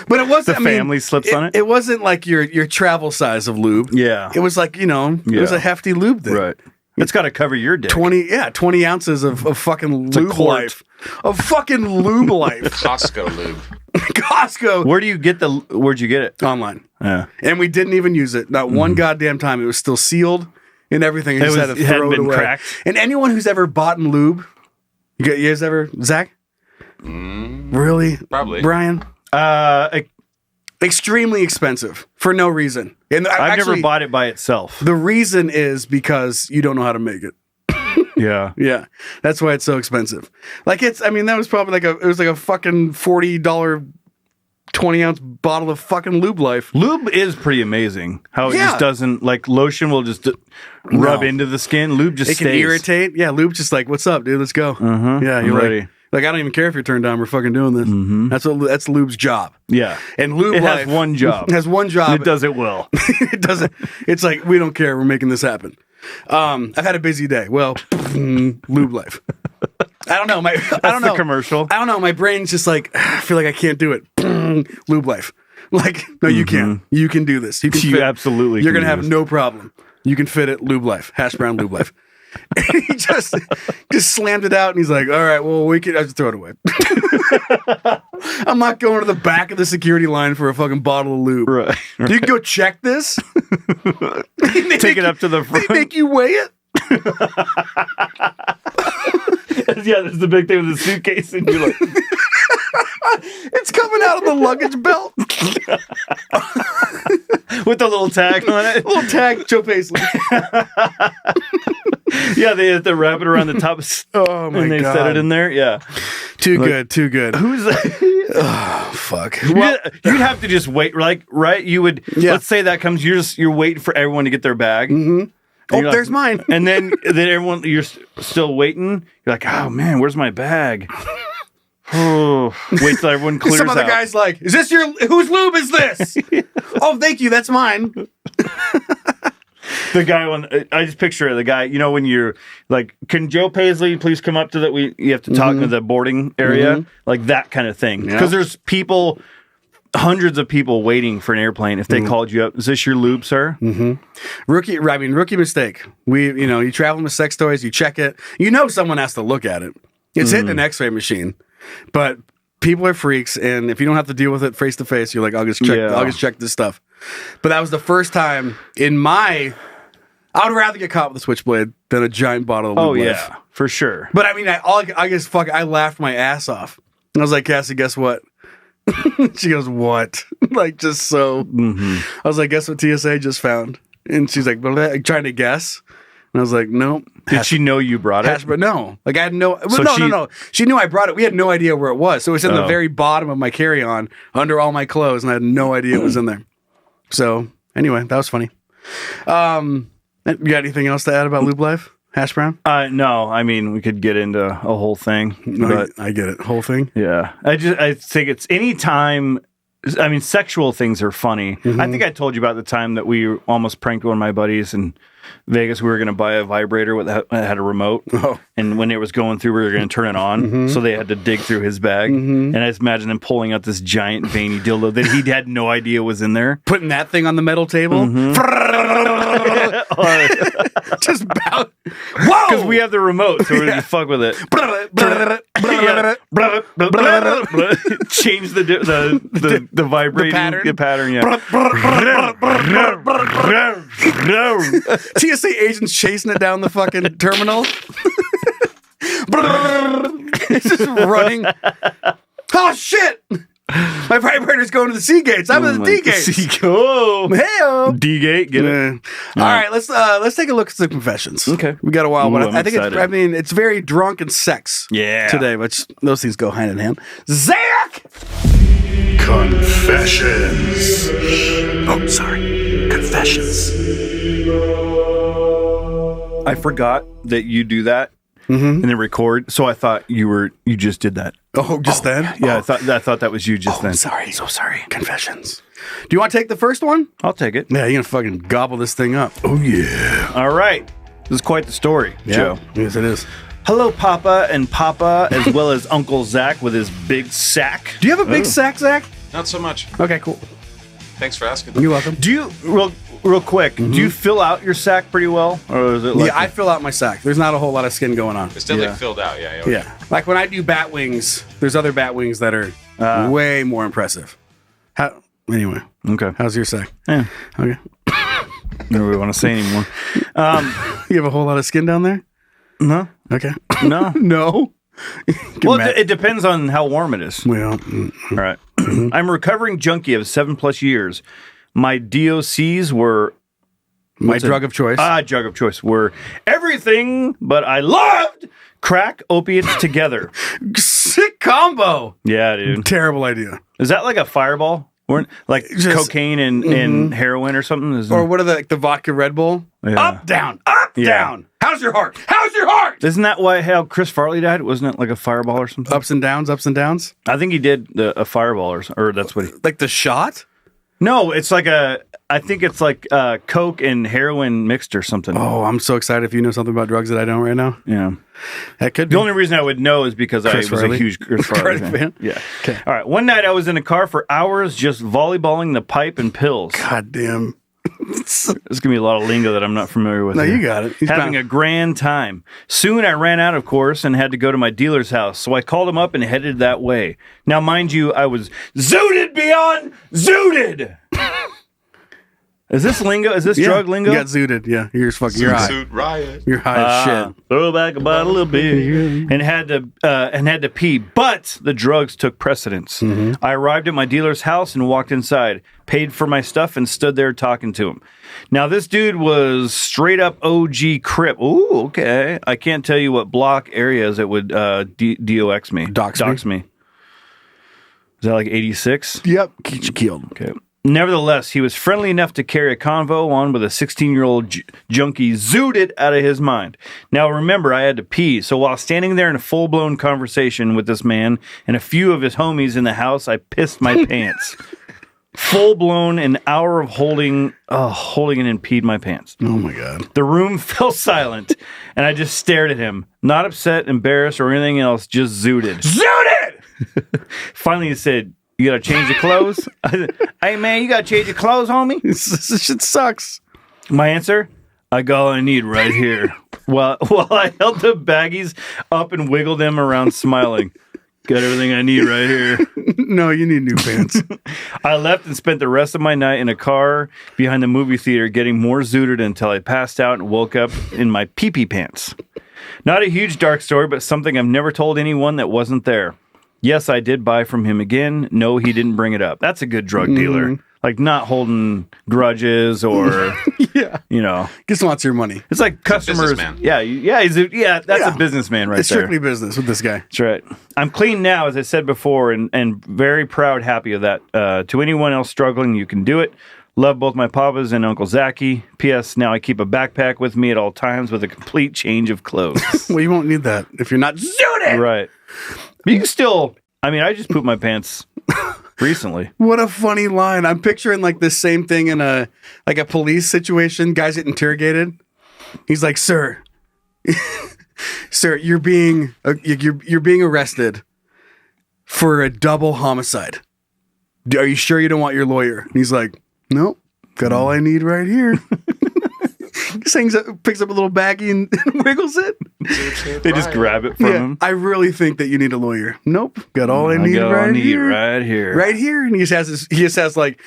[SPEAKER 2] but it wasn't...
[SPEAKER 3] The family slips on it?
[SPEAKER 2] It wasn't like your travel size of lube.
[SPEAKER 3] Yeah.
[SPEAKER 2] It was like, it was a hefty lube thing.
[SPEAKER 3] Right. It's got to cover your dick.
[SPEAKER 2] 20 ounces of fucking lube life. Of fucking lube life.
[SPEAKER 5] Costco lube.
[SPEAKER 2] Costco.
[SPEAKER 3] Where'd you get it?
[SPEAKER 2] Online.
[SPEAKER 3] Yeah.
[SPEAKER 2] And we didn't even use it. Not one goddamn time. It was still sealed and everything. You just had to throw it away.
[SPEAKER 3] Cracked.
[SPEAKER 2] And anyone who's ever bought in lube, you guys ever, Zach? Really?
[SPEAKER 5] Probably.
[SPEAKER 2] Brian? Extremely expensive for no reason. And
[SPEAKER 3] I've never bought it by itself.
[SPEAKER 2] The reason is because you don't know how to make it.
[SPEAKER 3] Yeah.
[SPEAKER 2] Yeah. That's why it's so expensive. Like that was probably it was like a fucking $40 20-ounce bottle of fucking Lube Life.
[SPEAKER 3] Lube is pretty amazing. How it just doesn't, like lotion will just rub into the skin. Lube just stays.
[SPEAKER 2] It can irritate. Yeah, Lube just like, what's up, dude? Let's go. Yeah, you're ready. Like, I don't even care if you're turned on. We're fucking doing this. Mm-hmm. That's Lube's job.
[SPEAKER 3] Yeah.
[SPEAKER 2] And Lube
[SPEAKER 3] it
[SPEAKER 2] Life
[SPEAKER 3] has one job.
[SPEAKER 2] Has one job.
[SPEAKER 3] And it does it well.
[SPEAKER 2] It doesn't. It's like, we don't care. We're making this happen. I've had a busy day. Well, Lube Life. I don't know. I don't know.
[SPEAKER 3] The commercial.
[SPEAKER 2] I don't know. My brain's just like, I feel like I can't do it. Lube Life. Like, no, you can. You can do this.
[SPEAKER 3] You absolutely
[SPEAKER 2] You're
[SPEAKER 3] can
[SPEAKER 2] going to have no problem. You can fit it. Lube Life. Hash brown Lube Life. And he just slammed it out, and he's like, all right, well, I just throw it away. I'm not going to the back of the security line for a fucking bottle of lube.
[SPEAKER 3] Right.
[SPEAKER 2] You can go check this.
[SPEAKER 3] Take it up to the front.
[SPEAKER 2] They make you weigh it.
[SPEAKER 3] Yeah, that's the big thing with the suitcase, and you're like,
[SPEAKER 2] it's coming out of the luggage belt
[SPEAKER 3] with the little tag on it.
[SPEAKER 2] Little tag, Joe Paisley.
[SPEAKER 3] Yeah, they have to wrap it around the top.
[SPEAKER 2] Oh my god!
[SPEAKER 3] And they set it in there. Yeah,
[SPEAKER 2] too good.
[SPEAKER 3] Who's that?
[SPEAKER 2] Oh fuck!
[SPEAKER 3] Well, you'd have to just wait, like, right? You would. Let's say that comes. You're waiting for everyone to get their bag.
[SPEAKER 2] Mm-hmm.
[SPEAKER 3] And you're
[SPEAKER 2] there's mine.
[SPEAKER 3] And then everyone, you're still waiting. You're like, oh man, where's my bag? Oh, wait till everyone clears
[SPEAKER 2] Some other
[SPEAKER 3] out.
[SPEAKER 2] guy's like, is this whose lube is this? Oh, thank you. That's mine.
[SPEAKER 3] The guy I just picture it, the guy, when you're like, can Joe Paisley please come up to that? You have to talk to the boarding area, like that kind of thing. Because there's hundreds of people waiting for an airplane. If they called you up, is this your lube, sir?
[SPEAKER 2] Rookie mistake. You travel with sex toys, you check it. Someone has to look at it. It's hitting an X-ray machine, but people are freaks, and if you don't have to deal with it face to face, you're like, I'll just check this stuff. But that was the first time I would rather get caught with a switchblade than a giant bottle of lube.
[SPEAKER 3] Oh yeah, for sure.
[SPEAKER 2] But I mean, I laughed my ass off. I was like, Cassie, guess what? She goes, what? Like, just so. I was like, guess what TSA just found? And she's like, trying to guess. And I was like, nope.
[SPEAKER 3] Did she know you brought it?
[SPEAKER 2] But no. Like, I had no. No. She knew I brought it. We had no idea where it was. So it was in the very bottom of my carry-on under all my clothes, and I had no idea it was in there. So anyway, that was funny. You got anything else to add about lube life, Hash Brown?
[SPEAKER 3] No. I mean, we could get into a whole thing.
[SPEAKER 2] No,
[SPEAKER 3] but
[SPEAKER 2] I get it. Whole thing?
[SPEAKER 3] Yeah. I think it's any time. I mean, sexual things are funny. I think I told you about the time that we almost pranked one of my buddies in Vegas. We were going to buy a vibrator that had a remote. Oh. And when it was going through, we were going to turn it on. So they had to dig through his bag. And I just imagine him pulling out this giant veiny dildo that he had no idea was in there.
[SPEAKER 2] Putting that thing on the metal table. Just about. Whoa!
[SPEAKER 3] Because we have the remote, so we're going to fuck with it. Change the vibrating
[SPEAKER 2] the pattern.
[SPEAKER 3] Yeah.
[SPEAKER 2] TSA agents chasing it down the fucking terminal. It's just running. Oh shit! My vibrator's going to the C gates. I'm at the D gates.
[SPEAKER 3] Oh,
[SPEAKER 2] hey,
[SPEAKER 3] D gate, get it.
[SPEAKER 2] All right, let's take a look at the confessions.
[SPEAKER 3] Okay,
[SPEAKER 2] we got a while, but I think
[SPEAKER 3] excited.
[SPEAKER 2] it's very drunk and sex.
[SPEAKER 3] Yeah,
[SPEAKER 2] today, but those things go hand in hand. Zach,
[SPEAKER 10] confessions. Oh, sorry, confessions.
[SPEAKER 3] I forgot that you do that and then record, so I thought you just did that.
[SPEAKER 2] Oh, just then?
[SPEAKER 3] Yeah, I thought that was you just then.
[SPEAKER 2] Sorry. So sorry. Confessions. Do you want to take the first one?
[SPEAKER 3] I'll take it.
[SPEAKER 2] Yeah, you're going to fucking gobble this thing up. Oh, yeah.
[SPEAKER 3] All right. This is quite the story, Joe.
[SPEAKER 2] Yes, it is.
[SPEAKER 3] Hello, Papa, as well as Uncle Zach with his big sack.
[SPEAKER 2] Do you have a big sack, Zach?
[SPEAKER 5] Not so much.
[SPEAKER 2] Okay, cool.
[SPEAKER 5] Thanks for asking.
[SPEAKER 2] You're welcome.
[SPEAKER 3] Do you, real quick, do you fill out your sack pretty well? Or is it like
[SPEAKER 2] I fill out my sack. There's not a whole lot of skin going on.
[SPEAKER 5] It's definitely filled out, yeah.
[SPEAKER 2] Yeah. Like when I do bat wings, there's other bat wings that are way more impressive. Anyway.
[SPEAKER 3] Okay.
[SPEAKER 2] How's your sack?
[SPEAKER 3] Yeah.
[SPEAKER 2] Okay.
[SPEAKER 3] Don't really want to say anymore.
[SPEAKER 2] You have a whole lot of skin down there?
[SPEAKER 3] No.
[SPEAKER 2] Okay.
[SPEAKER 3] No.
[SPEAKER 2] No.
[SPEAKER 3] Well, it depends on how warm it is.
[SPEAKER 2] Well,
[SPEAKER 3] all right. I'm a recovering junkie of 7+ years. My DOCs were...
[SPEAKER 2] My drug of choice.
[SPEAKER 3] Drug of choice were everything, but I loved crack opiates together.
[SPEAKER 2] Sick combo.
[SPEAKER 3] Yeah, dude.
[SPEAKER 2] Terrible idea.
[SPEAKER 3] Is that like a fireball? Like cocaine and heroin or something?
[SPEAKER 2] Or what are the vodka Red Bull?
[SPEAKER 3] Yeah.
[SPEAKER 2] Up, down, down. How's your heart? How's your heart?
[SPEAKER 3] Isn't that how Chris Farley died? Wasn't it like a fireball or something?
[SPEAKER 2] Ups and downs. I
[SPEAKER 3] think he did a fireball or that's what he...
[SPEAKER 2] Like the shot?
[SPEAKER 3] No, it's like I think it's like coke and heroin mixed or something.
[SPEAKER 2] Oh, I'm so excited if you know something about drugs that I don't right now.
[SPEAKER 3] Yeah.
[SPEAKER 2] That could be.
[SPEAKER 3] The only reason I would know is because I was a huge Chris Farley fan. Yeah.
[SPEAKER 2] Okay.
[SPEAKER 3] All right. One night I was in a car for hours just volleyballing the pipe and pills.
[SPEAKER 2] God damn.
[SPEAKER 3] There's going to be a lot of lingo that I'm not familiar with.
[SPEAKER 2] No, you got it.
[SPEAKER 3] Having a grand time. Soon I ran out, of course, and had to go to my dealer's house. So I called him up and headed that way. Now, mind you, I was zooted beyond zooted. Is this lingo? Is this drug lingo?
[SPEAKER 2] You got zooted. Yeah, you're high.
[SPEAKER 5] Suit riot.
[SPEAKER 2] You're high as shit.
[SPEAKER 3] Throw back a bottle of beer and had to pee, but the drugs took precedence. I arrived at my dealer's house and walked inside, paid for my stuff, and stood there talking to him. Now this dude was straight up OG Crip. Ooh, okay. I can't tell you what block areas it would DOX me.
[SPEAKER 2] Dox me.
[SPEAKER 3] Is that like 86?
[SPEAKER 2] Yep. Get you killed.
[SPEAKER 3] Okay. Nevertheless, he was friendly enough to carry a convo on with a 16-year-old junkie zooted out of his mind. Now, remember, I had to pee, so while standing there in a full-blown conversation with this man and a few of his homies in the house, I pissed my pants. Full-blown, an hour of holding it and peed my pants.
[SPEAKER 2] Oh, my God.
[SPEAKER 3] The room fell silent, and I just stared at him. Not upset, embarrassed, or anything else, just zooted.
[SPEAKER 2] Zooted!
[SPEAKER 3] Finally, he said, "You gotta change your clothes?" I said, "Hey, man, you gotta change your clothes, homie?"
[SPEAKER 2] This shit sucks.
[SPEAKER 3] My answer? "I got all I need right here." While I held the baggies up and wiggled them around, smiling. "Got everything I need right here."
[SPEAKER 2] No, you need new pants.
[SPEAKER 3] I left and spent the rest of my night in a car behind the movie theater getting more zooted until I passed out and woke up in my pee-pee pants. Not a huge dark story, but something I've never told anyone that wasn't there. Yes, I did buy from him again. No, he didn't bring it up. That's a good drug dealer. Like not holding grudges or,
[SPEAKER 2] Just wants your money.
[SPEAKER 3] It's like customers.
[SPEAKER 5] Businessman.
[SPEAKER 3] That's a businessman right
[SPEAKER 2] It's
[SPEAKER 3] there.
[SPEAKER 2] strictly business with this guy.
[SPEAKER 3] That's right. I'm clean now, as I said before, and very proud, happy of that. To anyone else struggling, you can do it. Love both my papas and Uncle Zachy. P.S. Now I keep a backpack with me at all times with a complete change of clothes.
[SPEAKER 2] Well, you won't need that if you're not zooted.
[SPEAKER 3] Right. But you can still, I just pooped my pants recently.
[SPEAKER 2] What a funny line. I'm picturing like this same thing in a police situation. Guys get interrogated. He's like, "Sir, sir, you're being arrested for a double homicide. Are you sure you don't want your lawyer?" And he's like, "Nope, got all I need right here." Picks up a little baggie and wiggles it.
[SPEAKER 3] They just grab it from him.
[SPEAKER 2] I really think that you need a lawyer. Nope, got all I need right here.
[SPEAKER 3] Right here.
[SPEAKER 2] Right here. And he just has like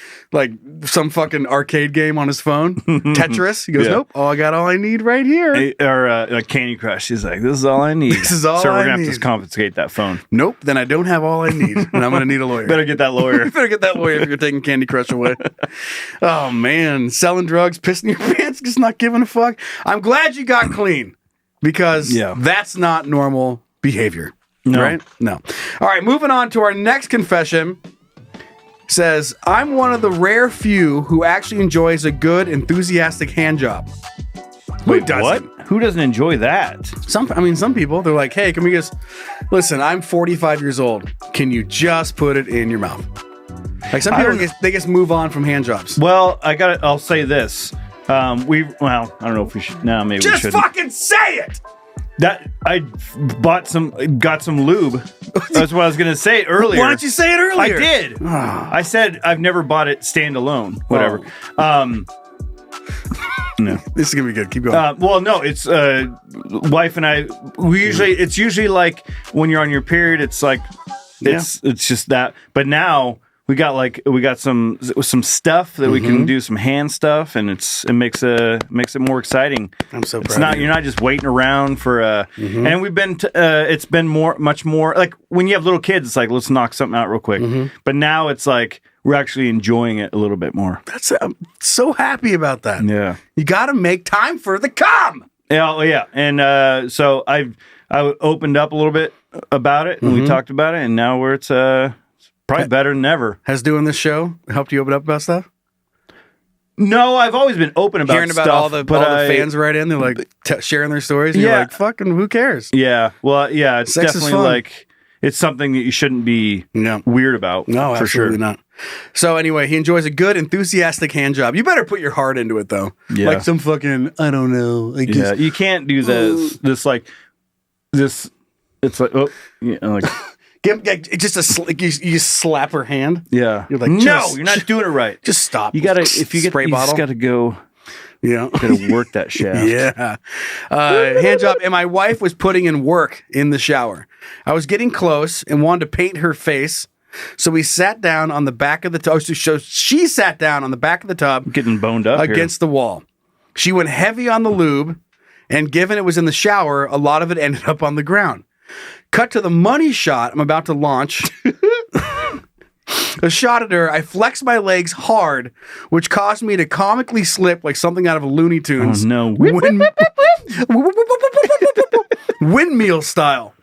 [SPEAKER 2] some fucking arcade game on his phone. Tetris. He goes, "Nope, I got all I need right here."
[SPEAKER 3] Or like Candy Crush. He's like, "This is all I need."
[SPEAKER 2] This is all
[SPEAKER 3] so we're
[SPEAKER 2] I
[SPEAKER 3] gonna
[SPEAKER 2] need.
[SPEAKER 3] have to confiscate that phone.
[SPEAKER 2] Nope, then I don't have all I need. And I'm gonna need a lawyer.
[SPEAKER 3] Better get that lawyer.
[SPEAKER 2] Better get that lawyer if you're taking Candy Crush away. Oh man, selling drugs, pissing your pants, just not giving a fuck. I'm glad you got clean because that's not normal behavior.
[SPEAKER 3] No.
[SPEAKER 2] Right? No. All right, moving on to our next confession. Says, "I'm one of the rare few who actually enjoys a good, enthusiastic hand job."
[SPEAKER 3] Wait, what? Who doesn't enjoy that?
[SPEAKER 2] Some people, they're like, "Hey, can we just listen? I'm 45 years old. Can you just put it in your mouth?" Like some people, they just move on from hand jobs.
[SPEAKER 3] Well, I'll say this. I don't know if we should. No, maybe we shouldn't.
[SPEAKER 2] Just fucking say it.
[SPEAKER 3] That I got some lube. That's what I was gonna say earlier.
[SPEAKER 2] Why don't you say it earlier?
[SPEAKER 3] I did. I said I've never bought it standalone. Whatever. No,
[SPEAKER 2] this is gonna be good. Keep going.
[SPEAKER 3] Well, no, it's wife and I. It's usually like when you're on your period. It's like it's just that. But now we got some stuff that we can do, some hand stuff, and it makes it more exciting.
[SPEAKER 2] I'm so proud.
[SPEAKER 3] You're not just waiting around for and we've been it's been much more like when you have little kids. It's like, let's knock something out real quick. But now it's like we're actually enjoying it a little bit more.
[SPEAKER 2] I'm so happy about that.
[SPEAKER 3] Yeah,
[SPEAKER 2] you got to make time for the cum.
[SPEAKER 3] Yeah, and so I opened up a little bit about it, and we talked about it, and now it's probably better than ever.
[SPEAKER 2] Has doing this show helped you open up about stuff?
[SPEAKER 3] No, I've always been open about
[SPEAKER 2] hearing about
[SPEAKER 3] stuff,
[SPEAKER 2] all the fans right in. They're like sharing their stories. And you're like, fucking, who cares?
[SPEAKER 3] Yeah, well, yeah, it's
[SPEAKER 2] Sex
[SPEAKER 3] definitely like it's something that you shouldn't be weird about.
[SPEAKER 2] No,
[SPEAKER 3] for
[SPEAKER 2] absolutely
[SPEAKER 3] sure.
[SPEAKER 2] not. So anyway, he enjoys a good, enthusiastic hand job. You better put your heart into it, though.
[SPEAKER 3] Yeah.
[SPEAKER 2] Like some fucking, I don't know. Like
[SPEAKER 3] Yeah, you can't do this. It's like. Oh, yeah, like.
[SPEAKER 2] You slap her hand.
[SPEAKER 3] Yeah,
[SPEAKER 2] you're like,
[SPEAKER 3] no, you're not doing it right.
[SPEAKER 2] Just stop.
[SPEAKER 3] You gotta if you get
[SPEAKER 2] spray
[SPEAKER 3] you
[SPEAKER 2] bottle.
[SPEAKER 3] just gotta go.
[SPEAKER 2] Yeah,
[SPEAKER 3] gotta work that shaft.
[SPEAKER 2] Yeah, hand job. And my wife was putting in work in the shower. I was getting close and wanted to paint her face, so we sat down on the back of the tub. So she sat down on the back of the tub,
[SPEAKER 3] getting boned up
[SPEAKER 2] against the wall. She went heavy on the lube, and given it was in the shower, a lot of it ended up on the ground. Cut to the money shot I'm about to launch. A shot at her, I flexed my legs hard, which caused me to comically slip like something out of a Looney Tunes.
[SPEAKER 3] Oh, no.
[SPEAKER 2] Windmill style.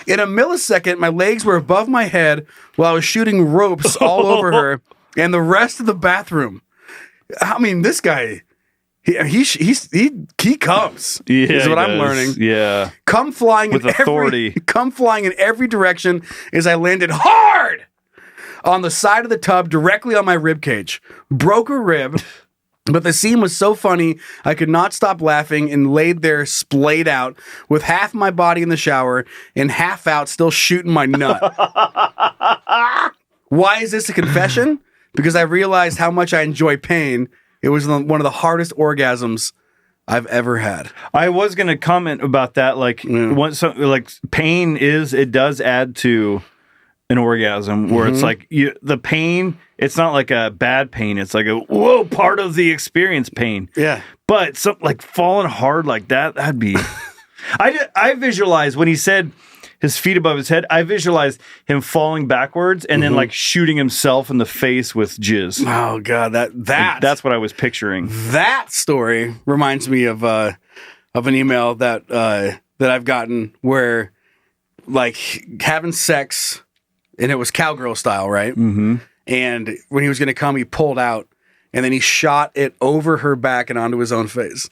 [SPEAKER 2] In a millisecond, my legs were above my head while I was shooting ropes all over her And the rest of the bathroom. I mean, this guy, he comes.
[SPEAKER 3] Yeah,
[SPEAKER 2] is what
[SPEAKER 3] he
[SPEAKER 2] I'm
[SPEAKER 3] does.
[SPEAKER 2] learning.
[SPEAKER 3] Yeah.
[SPEAKER 2] Come flying
[SPEAKER 3] with authority.
[SPEAKER 2] Come flying in every direction as I landed hard on the side of the tub directly on my rib cage. Broke a rib. But the scene was so funny, I could not stop laughing and laid there splayed out with half my body in the shower and half out still shooting my nut. Why is this a confession? Because I realized how much I enjoy pain. It was one of the hardest orgasms I've ever had.
[SPEAKER 3] I was going to comment about that. Like, pain it does add to an orgasm where it's like the pain, it's not like a bad pain. It's like part of the experience pain.
[SPEAKER 2] Yeah.
[SPEAKER 3] But something like falling hard like that'd be, I visualized when he said his feet above his head, I visualized him falling backwards and then like shooting himself in the face with jizz.
[SPEAKER 2] Oh God,
[SPEAKER 3] that's what I was picturing.
[SPEAKER 2] That story reminds me of an email that I've gotten where like having sex and it was cowgirl style, right? Mm-hmm. And when he was going to come, he pulled out and then he shot it over her back and onto his own face.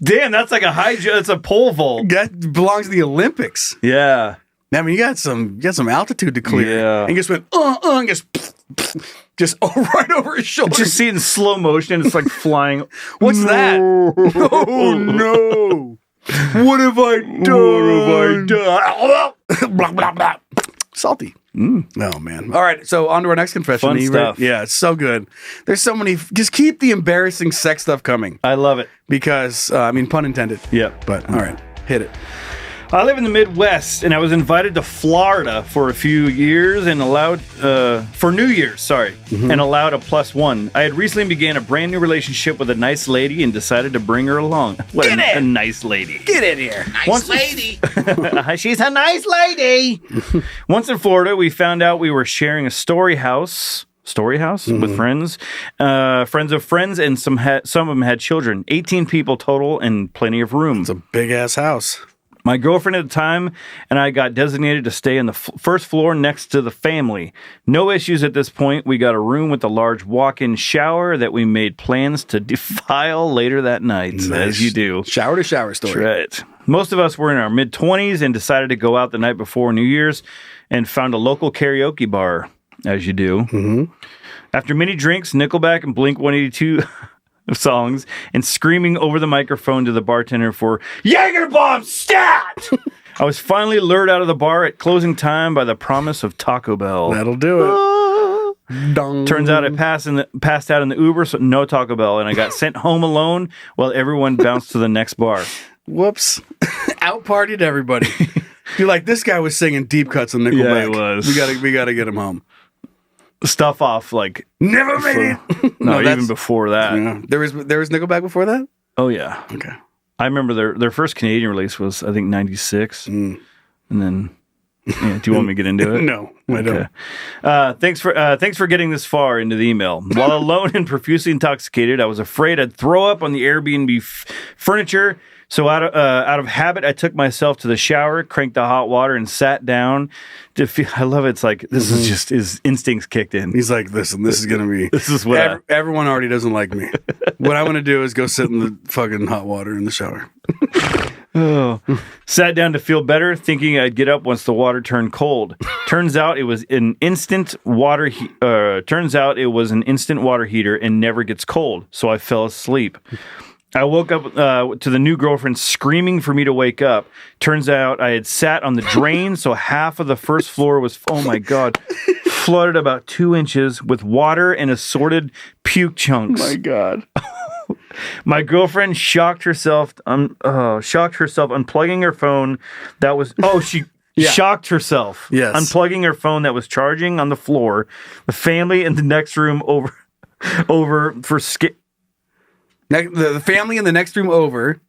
[SPEAKER 3] Damn, that's like it's a pole vault.
[SPEAKER 2] That belongs to the Olympics.
[SPEAKER 3] Yeah.
[SPEAKER 2] I mean, you got some altitude to clear.
[SPEAKER 3] Yeah.
[SPEAKER 2] And he just went, and just right over his shoulder.
[SPEAKER 3] Just see it in slow motion. It's like flying.
[SPEAKER 2] What's that? Oh, no. What have I done? Blah, blah, blah. Salty. Oh, man. All right. So on to our next confession.
[SPEAKER 3] Fun stuff.
[SPEAKER 2] Yeah, it's so good. There's so many. Just keep the embarrassing sex stuff coming.
[SPEAKER 3] I love it.
[SPEAKER 2] Because, pun intended.
[SPEAKER 3] Yep.
[SPEAKER 2] But, all right. Hit it.
[SPEAKER 3] I live in the Midwest, and I was invited to Florida for a few years and allowed, for New Year's, and allowed a +1. I had recently began a brand new relationship with a nice lady and decided to bring her along. What a nice lady.
[SPEAKER 2] Get in here.
[SPEAKER 5] Nice lady.
[SPEAKER 3] She's a nice lady. Once in Florida, we found out we were sharing a story house with friends, friends of friends, and some of them had children. 18 people total and plenty of room.
[SPEAKER 2] It's a big-ass house.
[SPEAKER 3] My girlfriend at the time and I got designated to stay on the first floor next to the family. No issues at this point. We got a room with a large walk-in shower that we made plans to defile later that night,
[SPEAKER 2] Nice.
[SPEAKER 3] as you do.
[SPEAKER 2] Shower to shower story.
[SPEAKER 3] Right. Most of us were in our mid-20s and decided to go out the night before New Year's and found a local karaoke bar, as you do. Mm-hmm. After many drinks, Nickelback and Blink-182... songs and screaming over the microphone to the bartender for Jaeger Bomb stat. I was finally lured out of the bar at closing time by the promise of Taco Bell.
[SPEAKER 2] That'll do it.
[SPEAKER 3] Turns out I passed out in the Uber, so no Taco Bell, and I got sent home alone while everyone bounced to the next bar.
[SPEAKER 2] Whoops. Out-partied everybody. You're like, this guy was singing deep cuts on Nickelback.
[SPEAKER 3] Yeah, he was.
[SPEAKER 2] We gotta get him home.
[SPEAKER 3] Stuff off like
[SPEAKER 2] never made it.
[SPEAKER 3] No, even before that.
[SPEAKER 2] Yeah. There was Nickelback before that?
[SPEAKER 3] Oh yeah.
[SPEAKER 2] Okay.
[SPEAKER 3] I remember their first Canadian release was I think 96. And then do you want me to get into it?
[SPEAKER 2] No, I don't.
[SPEAKER 3] Thanks for getting this far into the email. While alone and profusely intoxicated, I was afraid I'd throw up on the Airbnb furniture. So out of habit, I took myself to the shower, cranked the hot water, and sat down to feel. I love it. It's like this is just his instincts kicked in.
[SPEAKER 2] He's like, listen, this is gonna be.
[SPEAKER 3] This is what
[SPEAKER 2] everyone already doesn't like me. What I want to do is go sit in the fucking hot water in the shower.
[SPEAKER 3] Sat down to feel better, thinking I'd get up once the water turned cold. Turns out it was an instant water. Turns out it was an instant water heater and never gets cold. So I fell asleep. I woke up to the new girlfriend screaming for me to wake up. Turns out I had sat on the drain, so half of the first floor was, oh my God, flooded about 2 inches with water and assorted puke chunks.
[SPEAKER 2] Oh my God.
[SPEAKER 3] My girlfriend shocked herself unplugging her phone. That was, she shocked herself.
[SPEAKER 2] Yes.
[SPEAKER 3] Unplugging her phone that was charging on the floor. The family in the next room over for
[SPEAKER 2] the family in the next room over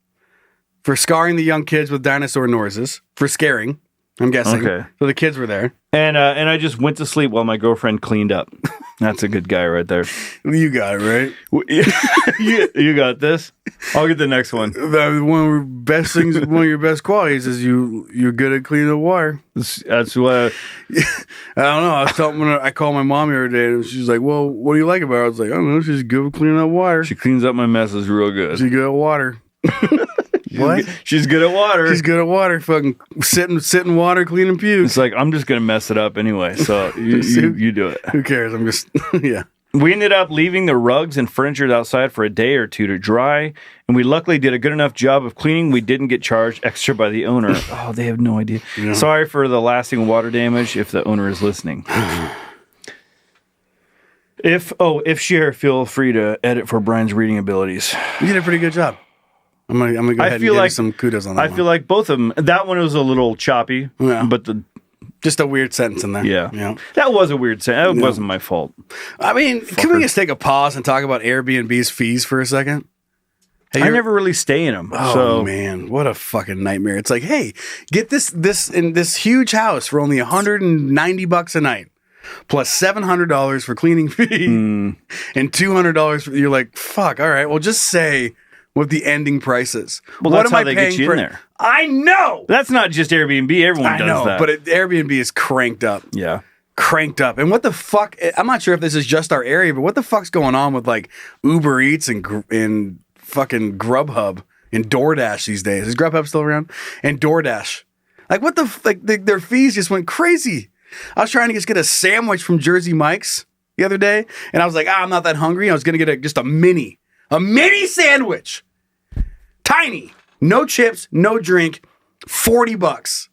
[SPEAKER 2] for scarring the young kids with dinosaur noises. For scaring, I'm guessing.
[SPEAKER 3] Okay.
[SPEAKER 2] So the kids were there.
[SPEAKER 3] And I just went to sleep while my girlfriend cleaned up. That's a good guy right there.
[SPEAKER 2] You got it, right?
[SPEAKER 3] You got this. I'll get the next one.
[SPEAKER 2] One of your best qualities is you're good at cleaning the water.
[SPEAKER 3] That's what.
[SPEAKER 2] I don't know. I was telling when I called my mom the other day, and she's like, "Well, what do you like about her?" I was like, "I don't know. She's good at cleaning up water.
[SPEAKER 3] She cleans up my messes real good.
[SPEAKER 2] She's good at water." What?
[SPEAKER 3] She's good at water.
[SPEAKER 2] She's good at water. Fucking sitting water, cleaning pubes.
[SPEAKER 3] It's like, I'm just going to mess it up anyway. So you do it.
[SPEAKER 2] Who cares? I'm just, yeah.
[SPEAKER 3] We ended up leaving the rugs and furniture outside for a day or two to dry. And we luckily did a good enough job of cleaning. We didn't get charged extra by the owner. Oh, they have no idea. Yeah. Sorry for the lasting water damage if the owner is listening. If share, feel free to edit for Brian's reading abilities.
[SPEAKER 2] You did a pretty good job. I'm gonna go ahead and give you some kudos on that.
[SPEAKER 3] I feel like both of them. That one was a little choppy, but
[SPEAKER 2] just a weird sentence in there.
[SPEAKER 3] Yeah. That was a weird sentence. That wasn't my fault.
[SPEAKER 2] I mean, can we just take a pause and talk about Airbnb's fees for a second?
[SPEAKER 3] I never really stay in them.
[SPEAKER 2] Oh man, what a fucking nightmare! It's like, hey, get this in this huge house for only $190 a night, plus $700 for cleaning fee, and $200. You're like, fuck. All right, well, just say what the ending price is.
[SPEAKER 3] Well,
[SPEAKER 2] what
[SPEAKER 3] that's how they get you in there.
[SPEAKER 2] I know.
[SPEAKER 3] That's not just Airbnb. Everyone does that.
[SPEAKER 2] But Airbnb is cranked up.
[SPEAKER 3] Yeah.
[SPEAKER 2] Cranked up. And what the fuck? I'm not sure if this is just our area, but what the fuck's going on with like Uber Eats and fucking Grubhub and DoorDash these days? Is Grubhub still around? And DoorDash. Like what their fees just went crazy. I was trying to just get a sandwich from Jersey Mike's the other day, and I was like, I'm not that hungry. I was going to get just a mini sandwich. Tiny. No chips, no drink, $40.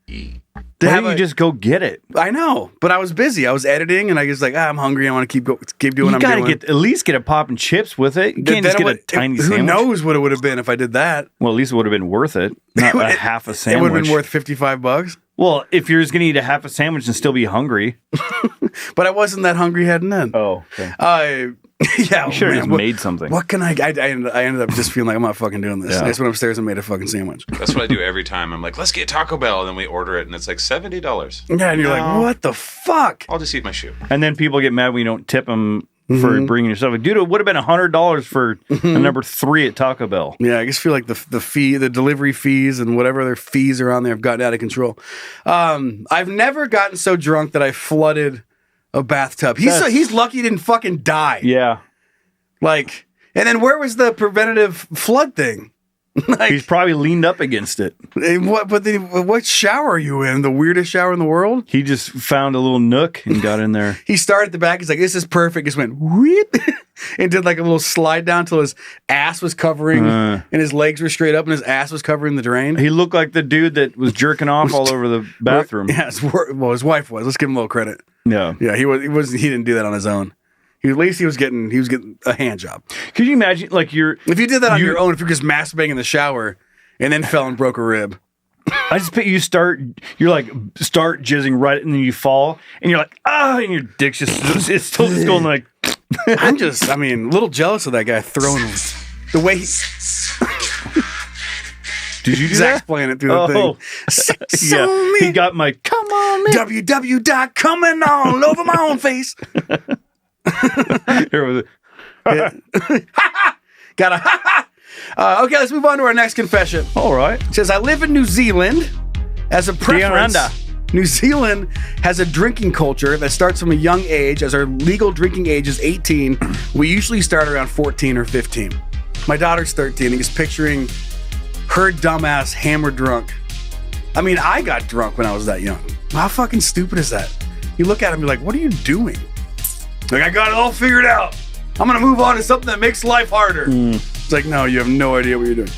[SPEAKER 3] Why don't you just go get it?
[SPEAKER 2] I know, but I was busy. I was editing, and I was like, I'm hungry. I want to keep doing what I'm doing.
[SPEAKER 3] You got to at least get a pop and chips with it. You can't just get a tiny sandwich.
[SPEAKER 2] Who knows what it would have been if I did that?
[SPEAKER 3] Well, at least it would have been worth it. Not a half a sandwich.
[SPEAKER 2] It would have been worth $55.
[SPEAKER 3] Well, if you're just going to eat a half a sandwich and still be hungry.
[SPEAKER 2] But I wasn't that hungry heading in.
[SPEAKER 3] Oh, okay.
[SPEAKER 2] Yeah,
[SPEAKER 3] you should have just made something.
[SPEAKER 2] What can I ended up just feeling like I'm not fucking doing this. Yeah. I just went upstairs and made a fucking sandwich.
[SPEAKER 5] That's what I do every time. I'm like, let's get Taco Bell, and then we order it, and it's like $70.
[SPEAKER 2] Yeah, and you're like, what the fuck?
[SPEAKER 5] I'll just eat my shoe.
[SPEAKER 3] And then people get mad when you don't tip them for bringing yourself. Like, dude, it would have been $100 for a number 3 at Taco Bell.
[SPEAKER 2] Yeah, I just feel like the delivery fees and whatever other fees are on there have gotten out of control. I've never gotten so drunk that I flooded a bathtub. He's lucky he didn't fucking die.
[SPEAKER 3] Yeah.
[SPEAKER 2] Like, and then where was the preventative flood thing?
[SPEAKER 3] Like, he's probably leaned up against it.
[SPEAKER 2] What shower are you in? The weirdest shower in the world?
[SPEAKER 3] He just found a little nook and got in there.
[SPEAKER 2] He started at the back. He's like, this is perfect. Just went whoop, and did like a little slide down till his ass was covering and his legs were straight up and his ass was covering the drain.
[SPEAKER 3] He looked like the dude that was jerking off all over the bathroom.
[SPEAKER 2] Yeah, his wife was. Let's give him a little credit.
[SPEAKER 3] Yeah.
[SPEAKER 2] Yeah, he didn't do that on his own. At least he was getting a hand job.
[SPEAKER 3] Could you imagine, like,
[SPEAKER 2] if you did that on your own, if you're just masturbating in the shower and then fell and broke a rib?
[SPEAKER 3] I just bet you start jizzing right, and then you fall, and you're like, and your dick's it's still just going like.
[SPEAKER 2] I'm a little jealous of that guy throwing the way he.
[SPEAKER 3] Did you do
[SPEAKER 2] Zach's
[SPEAKER 3] that?
[SPEAKER 2] playing it through the thing.
[SPEAKER 3] Yeah, he got my come on, man.
[SPEAKER 2] www.coming all over my own face.
[SPEAKER 3] Here was it.
[SPEAKER 2] Got a okay, let's move on to our next confession.
[SPEAKER 3] All right.
[SPEAKER 2] It says, I live in New Zealand. As a preference, New Zealand has a drinking culture that starts from a young age. As our legal drinking age is 18, we usually start around 14 or 15. My daughter's 13. He's picturing her dumbass hammered drunk. I mean, I got drunk when I was that young. How fucking stupid is that? You look at him, you're like, what are you doing? Like, I got it all figured out. I'm going to move on to something that makes life harder. It's like, no, you have no idea what you're doing.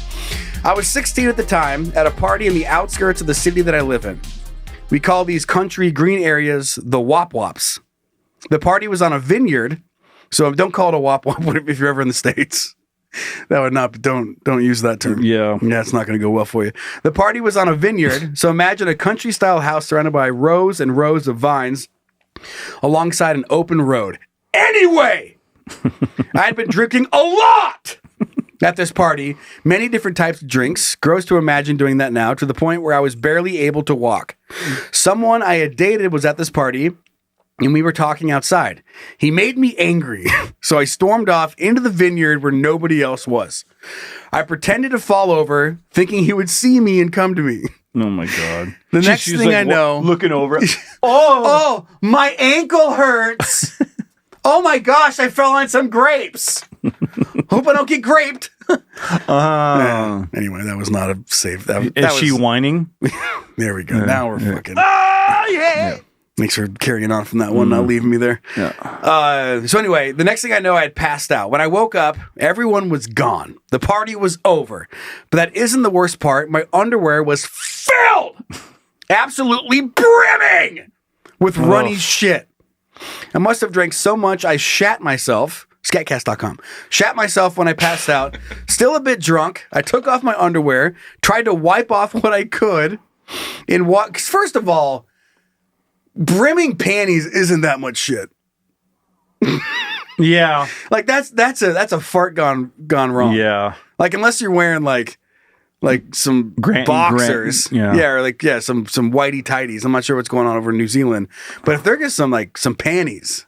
[SPEAKER 2] I was 16 at the time at a party in the outskirts of the city that I live in. We call these country green areas the Wop Wops. The party was on a vineyard, so don't call it a Wop Wop if you're ever in the States. That would not, don't use that term.
[SPEAKER 3] Yeah,
[SPEAKER 2] it's not going to go well for you. The party was on a vineyard, so imagine a country-style house surrounded by rows and rows of vines alongside an open road. Anyway, I had been drinking a lot. At this party, many different types of drinks. Gross to imagine doing that now, to the point where I was barely able to walk. Someone I had dated was at this party, and we were talking outside. He made me angry, so I stormed off into the vineyard where nobody else was. I pretended to fall over, thinking he would see me and come to me.
[SPEAKER 3] Oh my God.
[SPEAKER 2] The next
[SPEAKER 3] She's
[SPEAKER 2] thing
[SPEAKER 3] like,
[SPEAKER 2] I know...
[SPEAKER 3] looking over.
[SPEAKER 2] Oh, my ankle hurts. Oh my gosh, I fell on some grapes. Hope I don't get graped. Anyway, that was not a safe...
[SPEAKER 3] Is she whining?
[SPEAKER 2] There we go. Now we're fucking... Oh, yeah! Thanks for carrying on from that one, not leaving me there.
[SPEAKER 3] Yeah.
[SPEAKER 2] So anyway, the next thing I know, I had passed out. When I woke up, everyone was gone. The party was over. But that isn't the worst part. My underwear was filled! Absolutely brimming! With runny shit. I must have drank so much I shat myself. Scatcast.com. Shat myself when I passed out. Still a bit drunk. I took off my underwear, tried to wipe off what I could, and walk. First of all, brimming panties isn't that much shit.
[SPEAKER 3] Yeah.
[SPEAKER 2] Like that's a fart gone wrong.
[SPEAKER 3] Yeah.
[SPEAKER 2] Like unless you're wearing like some boxers. Or some whitey tighties. I'm not sure what's going on over in New Zealand. But if they're just some panties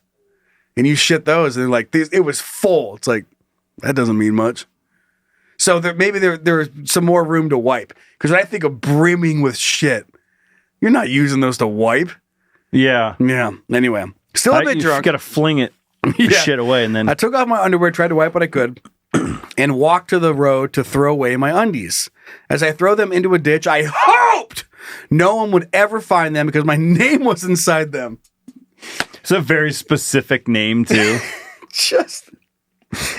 [SPEAKER 2] and you shit those and like it was full, it's like that doesn't mean much. So maybe there's some more room to wipe. Because when I think of brimming with shit, you're not using those to wipe.
[SPEAKER 3] Yeah.
[SPEAKER 2] Yeah. Anyway, still a bit drunk.
[SPEAKER 3] You got to fling it shit away, and then
[SPEAKER 2] I took off my underwear, tried to wipe what I could, and walked to the road to throw away my undies. As I throw them into a ditch, I hoped no one would ever find them because my name was inside them.
[SPEAKER 3] It's a very specific name too.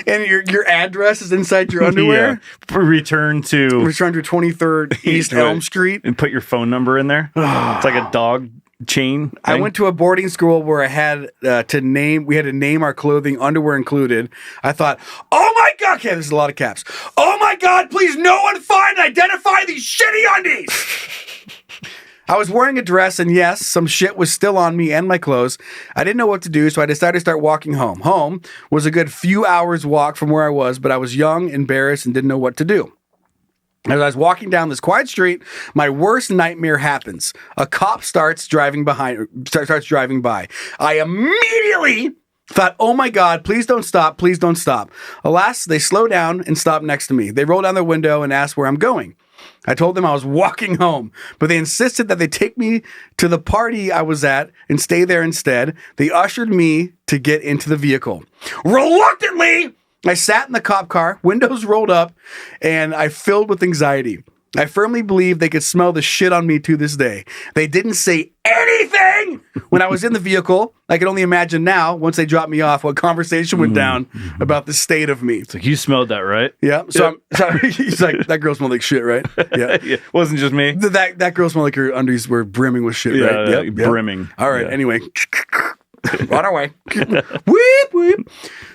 [SPEAKER 2] And your address is inside your underwear.
[SPEAKER 3] Yeah. Return to
[SPEAKER 2] 23rd East Elm Street,
[SPEAKER 3] and put your phone number in there. It's like a dog chain thing.
[SPEAKER 2] I went to a boarding school where I had to name our clothing, underwear included. I thought, oh my God, okay, there's a lot of caps. Oh my God, please no one find and identify these shitty undies. I was wearing a dress, and yes, some shit was still on me and my clothes. I didn't know what to do, so I decided to start walking home. Home was a good few hours walk from where I was, but I was young, embarrassed, and didn't know what to do. As I was walking down this quiet street, my worst nightmare happens. A cop starts driving by. I immediately thought, oh my God, please don't stop. Please don't stop. Alas, they slow down and stop next to me. They roll down their window and ask where I'm going. I told them I was walking home, but they insisted that they take me to the party I was at and stay there instead. They ushered me to get into the vehicle. Reluctantly, I sat in the cop car, windows rolled up, and I filled with anxiety. I firmly believe they could smell the shit on me to this day. They didn't say anything when I was in the vehicle. I can only imagine now, once they dropped me off, what conversation went down about the state of me.
[SPEAKER 3] It's like, you smelled that, right?
[SPEAKER 2] Yeah. So he's like, that girl smelled like shit, right? Yeah.
[SPEAKER 3] Yeah. Wasn't just me.
[SPEAKER 2] That girl smelled like her undies were brimming with shit, right?
[SPEAKER 3] Yep. Brimming.
[SPEAKER 2] All right. Yeah. Anyway. Run away. Weep, weep.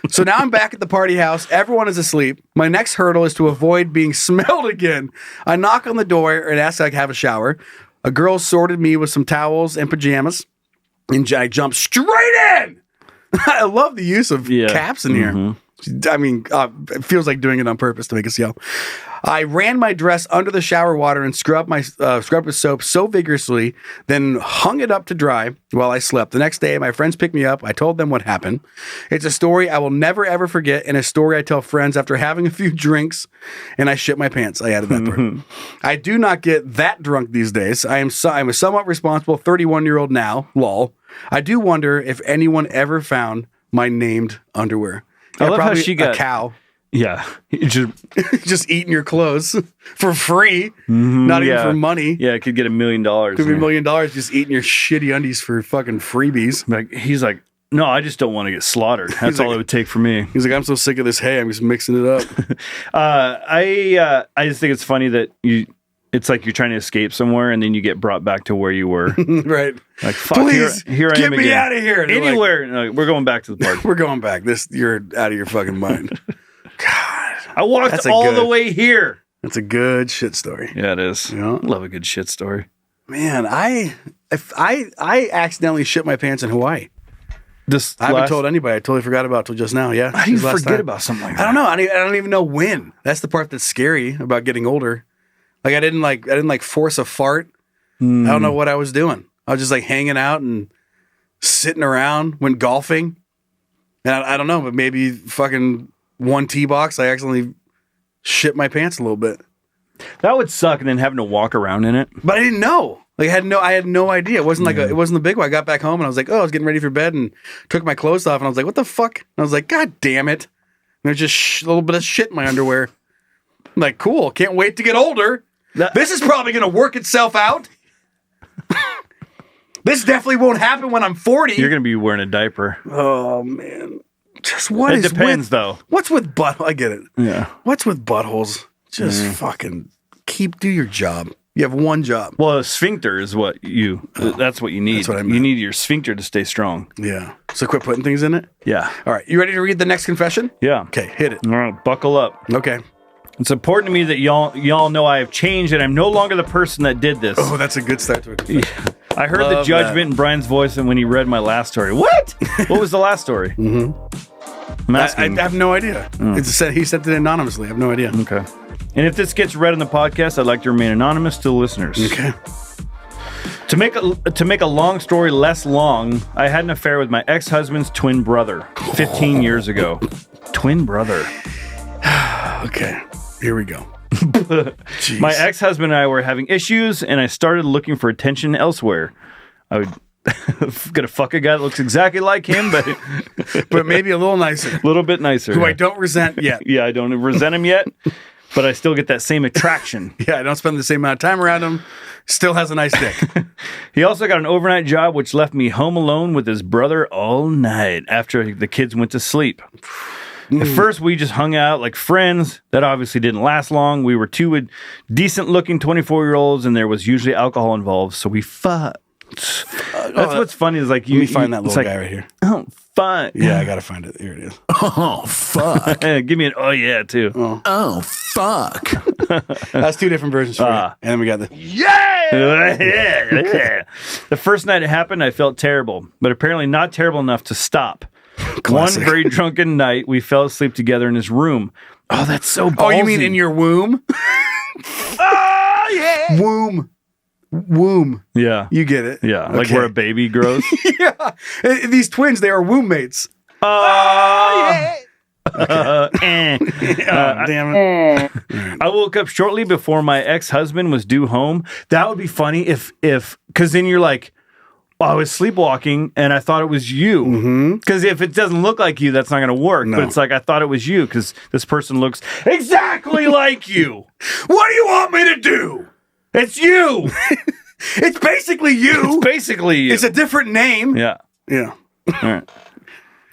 [SPEAKER 2] So now I'm back at the party house. Everyone is asleep. My next hurdle is to avoid being smelled again. I knock on the door and ask if I can have a shower. A girl sorted me with some towels and pajamas, and I jump straight in. I love the use of caps in here. I mean, it feels like doing it on purpose to make us yell. I ran my dress under the shower water and scrubbed with soap so vigorously, then hung it up to dry while I slept. The next day, my friends picked me up. I told them what happened. It's a story I will never, ever forget, and a story I tell friends after having a few drinks, and I shit my pants. I added that part. I do not get that drunk these days. I'm a somewhat responsible 31-year-old now, lol. I do wonder if anyone ever found my named underwear.
[SPEAKER 3] I love how she got
[SPEAKER 2] a cow.
[SPEAKER 3] Yeah.
[SPEAKER 2] Just eating your clothes for free, not even for money.
[SPEAKER 3] Yeah, it could get $1 million.
[SPEAKER 2] Could be $1 million just eating your shitty undies for fucking freebies.
[SPEAKER 3] Like, he's like, no, I just don't want to get slaughtered. That's all it would take for me.
[SPEAKER 2] He's like, I'm so sick of this hay, I'm just mixing it up.
[SPEAKER 3] I just think it's funny that it's like you're trying to escape somewhere and then you get brought back to where you were.
[SPEAKER 2] Right.
[SPEAKER 3] Like, fuck,
[SPEAKER 2] please,
[SPEAKER 3] here I am again.
[SPEAKER 2] Get me out of here.
[SPEAKER 3] Anywhere. Like, no, we're going back to the park.
[SPEAKER 2] We're going back. You're out of your fucking mind. God.
[SPEAKER 3] I walked all the way here.
[SPEAKER 2] That's a good shit story.
[SPEAKER 3] Yeah, it is.
[SPEAKER 2] Yeah.
[SPEAKER 3] I love a good shit story.
[SPEAKER 2] Man, I accidentally shit my pants in Hawaii. I haven't told anybody. I totally forgot about it till just now. Yeah.
[SPEAKER 3] How do you forget about something like that?
[SPEAKER 2] I don't know. I don't even know when. That's the part that's scary about getting older. Like I didn't force a fart. I don't know what I was doing. I was just like hanging out and sitting around, went golfing. And I don't know, but maybe fucking one tee box, I accidentally shit my pants a little bit.
[SPEAKER 3] That would suck, and then having to walk around in it.
[SPEAKER 2] But I didn't know. Like I had no idea. It wasn't it wasn't the big one. I got back home and I was like, I was getting ready for bed and took my clothes off and I was like, what the fuck? And I was like, God damn it! And there's just a little bit of shit in my underwear. I'm like, cool. Can't wait to get older. This is probably gonna work itself out. This definitely won't happen when I'm 40.
[SPEAKER 3] You're gonna be wearing a diaper.
[SPEAKER 2] Oh man, just what
[SPEAKER 3] it depends though.
[SPEAKER 2] What's with butt? I get it.
[SPEAKER 3] Yeah.
[SPEAKER 2] What's with buttholes? Just fucking do your job. You have one job.
[SPEAKER 3] Well, a sphincter is what that's what you need.
[SPEAKER 2] That's what I meant.
[SPEAKER 3] You need your sphincter to stay strong.
[SPEAKER 2] Yeah. So quit putting things in it?
[SPEAKER 3] Yeah.
[SPEAKER 2] All right. You ready to read the next confession?
[SPEAKER 3] Yeah.
[SPEAKER 2] Okay, hit it.
[SPEAKER 3] All right, buckle up.
[SPEAKER 2] Okay.
[SPEAKER 3] It's important to me that y'all know I have changed and I'm no longer the person that did this.
[SPEAKER 2] Oh, that's a good start to a confession.
[SPEAKER 3] Yeah. I heard the judgment in Brian's voice when he read my last story. What? What was the last story?
[SPEAKER 2] I have no idea. He sent it anonymously. I have no idea.
[SPEAKER 3] Okay. And if this gets read in the podcast, I'd like to remain anonymous to the listeners.
[SPEAKER 2] Okay.
[SPEAKER 3] To make a long story less long, I had an affair with my ex-husband's twin brother 15 years ago. Twin brother.
[SPEAKER 2] Okay. Here we go.
[SPEAKER 3] My ex-husband and I were having issues, and I started looking for attention elsewhere. I would gonna fuck a guy that looks exactly like him,
[SPEAKER 2] but maybe a little nicer.
[SPEAKER 3] A little bit nicer.
[SPEAKER 2] Who I don't resent yet.
[SPEAKER 3] Yeah, I don't resent him yet, but I still get that same attraction.
[SPEAKER 2] Yeah, I don't spend the same amount of time around him. Still has a nice dick.
[SPEAKER 3] He also got an overnight job, which left me home alone with his brother all night after the kids went to sleep. At first, we just hung out like friends. That obviously didn't last long. We were two decent-looking 24-year-olds, and there was usually alcohol involved, so we fucked. That's what's funny is like
[SPEAKER 2] you find that little guy right here.
[SPEAKER 3] Oh, fuck.
[SPEAKER 2] Yeah, I gotta find it. Here it is.
[SPEAKER 10] Oh, fuck.
[SPEAKER 3] Give me an oh yeah too.
[SPEAKER 10] Oh fuck.
[SPEAKER 2] That's two different versions for you. And then we got the
[SPEAKER 3] yeah. The first night it happened, I felt terrible, but apparently not terrible enough to stop.
[SPEAKER 2] Classic.
[SPEAKER 3] One very drunken night, we fell asleep together in his room. Oh, that's so ballsy.
[SPEAKER 2] Oh, you mean in your womb?
[SPEAKER 3] Oh yeah.
[SPEAKER 2] Womb.
[SPEAKER 3] Yeah.
[SPEAKER 2] You get it.
[SPEAKER 3] Yeah. Like
[SPEAKER 2] Okay.
[SPEAKER 3] where a baby grows.
[SPEAKER 2] Yeah. These twins, they are womb mates.
[SPEAKER 3] Oh, yeah. Okay.
[SPEAKER 2] Damn it.
[SPEAKER 3] I woke up shortly before my ex-husband was due home. That would be funny if, because then you're like, I was sleepwalking and I thought it was you. Because if it doesn't look like you, that's not going to work.
[SPEAKER 2] No.
[SPEAKER 3] But it's like, I thought it was you because this person looks exactly like you.
[SPEAKER 2] What do you want me to do?
[SPEAKER 3] It's you.
[SPEAKER 2] It's basically you.
[SPEAKER 3] It's basically you.
[SPEAKER 2] It's a different name.
[SPEAKER 3] Yeah.
[SPEAKER 2] Yeah.
[SPEAKER 3] All right.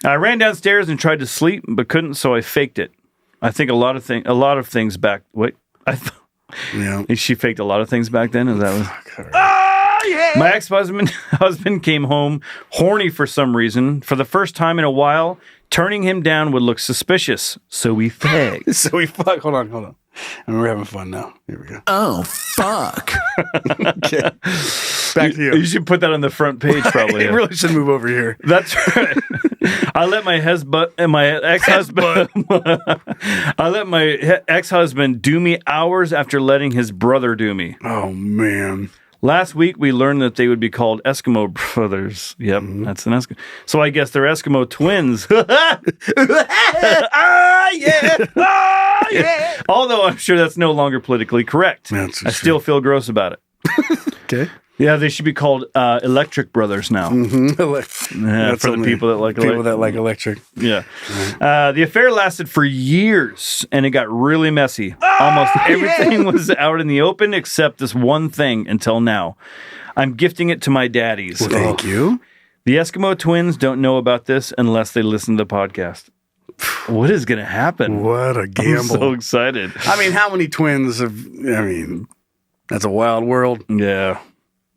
[SPEAKER 3] I ran downstairs and tried to sleep, but couldn't, so I faked it. I think a lot of things back. Wait,
[SPEAKER 2] Yeah.
[SPEAKER 3] She faked a lot of things back then. Is that what? Oh yeah. My ex-husband came home horny for some reason. For the first time in a while, turning him down would look suspicious, so we faked.
[SPEAKER 2] Hold on. And we're having fun now. Here we go.
[SPEAKER 10] Oh, fuck.
[SPEAKER 2] Okay. Back to you.
[SPEAKER 3] You should put that on the front page, probably.
[SPEAKER 2] It really should move over here.
[SPEAKER 3] That's right. I let my ex-husband do me hours after letting his brother do me.
[SPEAKER 2] Oh, man.
[SPEAKER 3] Last week, we learned that they would be called Eskimo brothers. Yep, that's an Eskimo. So I guess they're Eskimo twins. Yeah. Although I'm sure that's no longer politically correct. I still feel gross about it.
[SPEAKER 2] Okay.
[SPEAKER 3] Yeah, they should be called Electric Brothers now. Yeah, for the people that like
[SPEAKER 2] electric.
[SPEAKER 3] Yeah. The affair lasted for years, and it got really messy. Almost everything was out in the open except this one thing until now. I'm gifting it to my daddies.
[SPEAKER 2] Well, thank you.
[SPEAKER 3] The Eskimo twins don't know about this unless they listen to the podcast. What is going to happen?
[SPEAKER 2] What a gamble.
[SPEAKER 3] I'm so excited.
[SPEAKER 2] I mean, how many twins that's a wild world.
[SPEAKER 3] Yeah.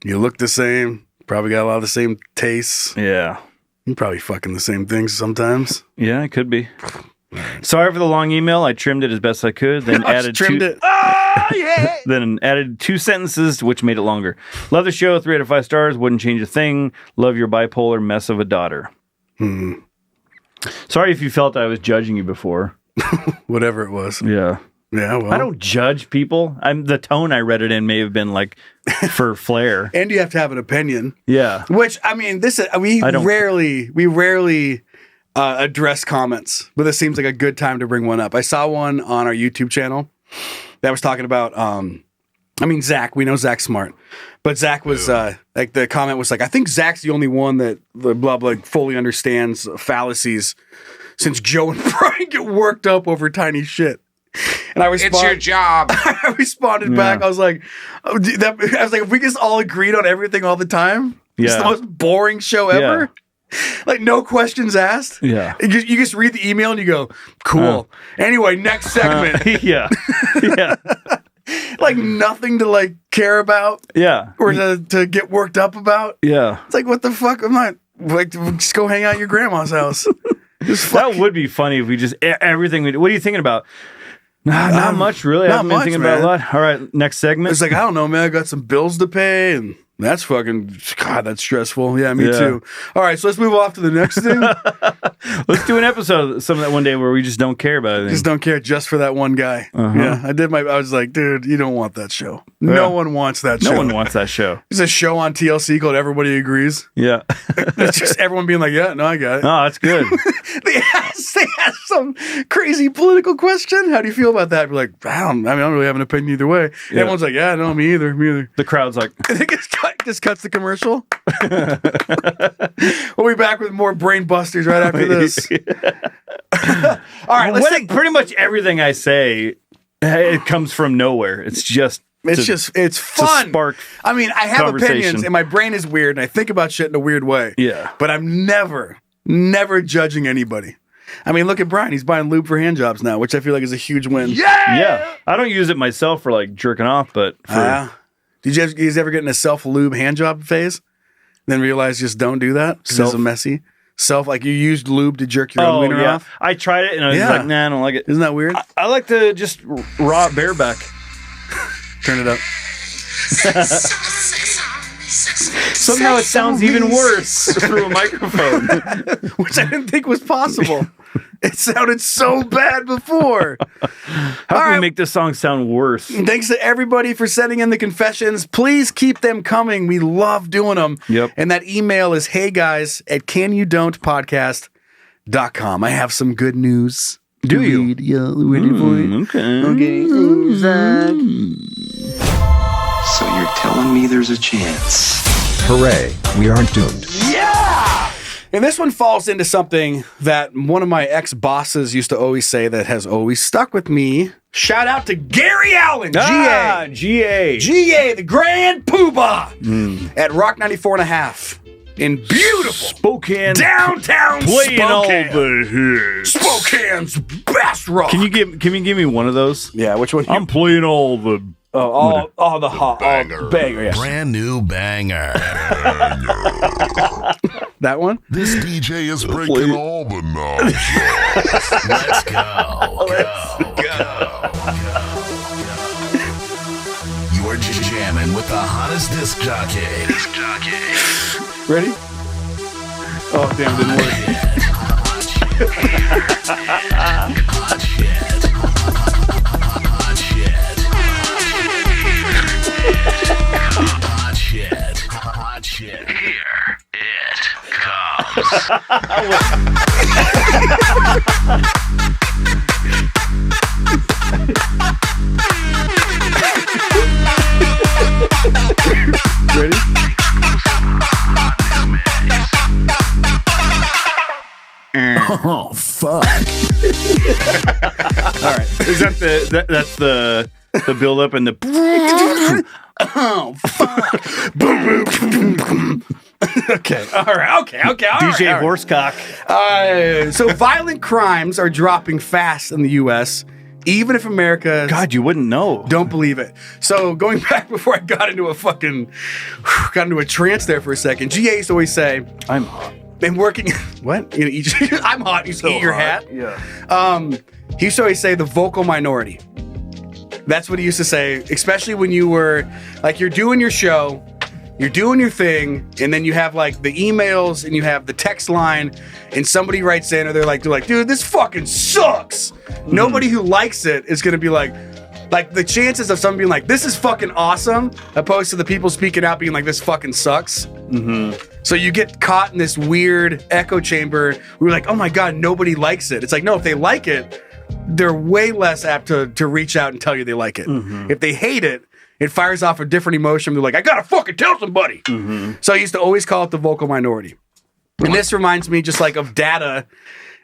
[SPEAKER 2] You look the same. Probably got a lot of the same tastes.
[SPEAKER 3] Yeah.
[SPEAKER 2] You're probably fucking the same things sometimes.
[SPEAKER 3] Yeah, it could be. Sorry for the long email. I trimmed it as best I could, then added then added 2 sentences, which made it longer. Love the show. 3 out of 5 stars. Wouldn't change a thing. Love your bipolar mess of a daughter. Sorry if you felt I was judging you before.
[SPEAKER 2] Whatever it was.
[SPEAKER 3] Yeah.
[SPEAKER 2] Yeah, well.
[SPEAKER 3] I don't judge people. The tone I read it in may have been like for flair.
[SPEAKER 2] And you have to have an opinion.
[SPEAKER 3] Yeah.
[SPEAKER 2] Which, I mean, we rarely address comments, but this seems like a good time to bring one up. I saw one on our YouTube channel that was talking about, Zach, we know Zach's smart, but Zach was, like the comment was like, I think Zach's the only one that fully understands fallacies since Joe and Brian get worked up over tiny shit. And
[SPEAKER 5] it's your job.
[SPEAKER 2] I responded back. I was like, if we just all agreed on everything all the time, it's the most boring show ever. Yeah. Like no questions asked.
[SPEAKER 3] Yeah.
[SPEAKER 2] You just read the email and you go, cool. Anyway, next segment.
[SPEAKER 3] Yeah.
[SPEAKER 2] Like nothing to like care about.
[SPEAKER 3] Yeah.
[SPEAKER 2] Or to get worked up about.
[SPEAKER 3] Yeah.
[SPEAKER 2] It's like, what the fuck? I'm not like, just go hang out at your grandma's house.
[SPEAKER 3] That would be funny if we just everything we do. What are you thinking about? Not much, really. I haven't been thinking about a lot. All right, next segment.
[SPEAKER 2] It's like, I don't know, man. I got some bills to pay, and that's that's stressful. Yeah, me too. All right, so let's move off to the next thing.
[SPEAKER 3] Let's do an episode of some of that one day where we just don't care about anything.
[SPEAKER 2] Just don't care just for that one guy. Yeah, I was like, dude, you don't want that show.
[SPEAKER 3] Yeah.
[SPEAKER 2] No one wants that show.
[SPEAKER 3] No one wants that show.
[SPEAKER 2] There's a show on TLC called Everybody Agrees.
[SPEAKER 3] Yeah.
[SPEAKER 2] It's just everyone being like, yeah, no, I got it.
[SPEAKER 3] Oh, that's good.
[SPEAKER 2] They ask some crazy political question. How do you feel about that? We're like, I don't really have an opinion either way. Yeah. Everyone's like, yeah, no, me either.
[SPEAKER 3] The crowd's like,
[SPEAKER 2] I think just cuts the commercial. We'll be back with more brain busters right after this. All right,
[SPEAKER 3] pretty much everything I say, it comes from nowhere. It's just
[SPEAKER 2] it's fun.
[SPEAKER 3] Spark
[SPEAKER 2] I have opinions, and my brain is weird, and I think about shit in a weird way.
[SPEAKER 3] Yeah,
[SPEAKER 2] but I'm never judging anybody. Look at Brian. He's buying lube for hand jobs now, which I feel like is a huge win.
[SPEAKER 3] Yeah. I don't use it myself for like jerking off, but
[SPEAKER 2] did you guys ever get in a self-lube hand job phase? Then realize just don't do that because it's messy. Like you used lube to jerk your own wiener off?
[SPEAKER 3] I tried it and I was like, nah, I don't like it.
[SPEAKER 2] Isn't that weird?
[SPEAKER 3] I like to just raw bareback.
[SPEAKER 2] Turn it up.
[SPEAKER 3] Somehow it sounds even worse through a microphone.
[SPEAKER 2] Which I didn't think was possible. It sounded so bad before.
[SPEAKER 3] How can we make this song sound worse?
[SPEAKER 2] Thanks to everybody for sending in the confessions. Please keep them coming. We love doing them.
[SPEAKER 3] Yep.
[SPEAKER 2] And that email is heyguys@canyoudon'tpodcast.com. I have some good news.
[SPEAKER 3] Do you?
[SPEAKER 2] Ready for it? Okay.
[SPEAKER 11] So you're telling me there's a chance?
[SPEAKER 12] Hooray, we aren't doomed.
[SPEAKER 2] Yeah! And this one falls into something that one of my ex-bosses used to always say that has always stuck with me. Shout out to Gary Allen, GA, the Grand Poobah at Rock 94.5 in beautiful
[SPEAKER 3] Spokane,
[SPEAKER 2] downtown
[SPEAKER 3] playing
[SPEAKER 2] Spokane.
[SPEAKER 3] all the hits.
[SPEAKER 2] Spokane's best rock.
[SPEAKER 3] Can you give me one of those?
[SPEAKER 2] Yeah, which one?
[SPEAKER 3] I'm playing all the
[SPEAKER 2] all the hot banger. Yes.
[SPEAKER 13] Brand new banger.
[SPEAKER 2] That one?
[SPEAKER 13] This DJ is breaking all the knobs. Let's go. You are jamming with the hottest disc jockey.
[SPEAKER 2] Ready? Oh, damn, didn't work.
[SPEAKER 13] Hot shit. Here it comes.
[SPEAKER 2] Ready?
[SPEAKER 10] Oh, fuck.
[SPEAKER 3] All right. Is that that's the build up and the
[SPEAKER 2] Oh, fuck. Okay. All right. Okay.
[SPEAKER 3] DJ Horsecock.
[SPEAKER 2] So violent crimes are dropping fast in the U.S., even if America...
[SPEAKER 3] God, you wouldn't know.
[SPEAKER 2] Don't believe it. So going back before I got into a trance there for a second, GA used to always say...
[SPEAKER 3] I'm hot.
[SPEAKER 2] Been working... What? I'm hot. You eat your hat?
[SPEAKER 3] Yeah.
[SPEAKER 2] He used to always say the vocal minority. That's what he used to say, especially when you were... Like, you're doing your show... you're doing your thing, and then you have like the emails and you have the text line, and somebody writes in, or they're like, dude, this fucking sucks. Nobody who likes it is gonna be like the chances of someone being like, this is fucking awesome, opposed to the people speaking out being like, this fucking sucks. So you get caught in this weird echo chamber. We're like, oh my God, nobody likes it. It's like, no, if they like it, they're way less apt to reach out and tell you they like it. If they hate it, it fires off a different emotion. They're like, I gotta fucking tell somebody. So I used to always call it the vocal minority. And this reminds me just like of data,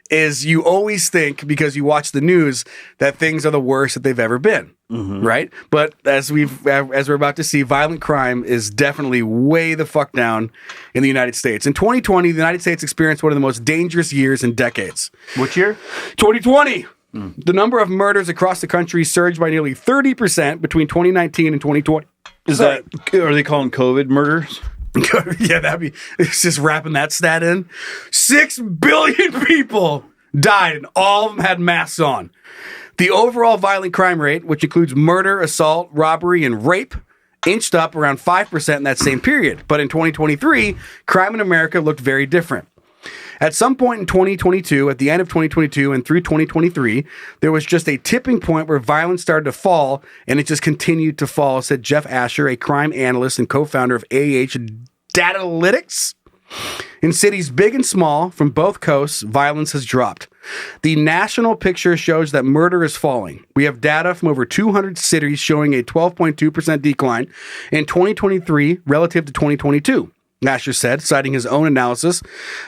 [SPEAKER 2] is you always think, because you watch the news, that things are the worst that they've ever been, right? But as we're about to see, violent crime is definitely way the fuck down in the United States. In 2020, the United States experienced one of the most dangerous years in decades.
[SPEAKER 3] Which year?
[SPEAKER 2] 2020. The number of murders across the country surged by nearly 30% between 2019 and 2020.
[SPEAKER 3] Are they calling COVID murders?
[SPEAKER 2] Yeah, it's just wrapping that stat in. 6 billion people died, and all of them had masks on. The overall violent crime rate, which includes murder, assault, robbery, and rape, inched up around 5% in that same period. But in 2023, crime in America looked very different. At some point in 2022, at the end of 2022 and through 2023, there was just a tipping point where violence started to fall, and it just continued to fall, said Jeff Asher, a crime analyst and co-founder of AH Data Analytics. In cities big and small, from both coasts, violence has dropped. The national picture shows that murder is falling. We have data from over 200 cities showing a 12.2% decline in 2023 relative to 2022. Asher said, citing his own analysis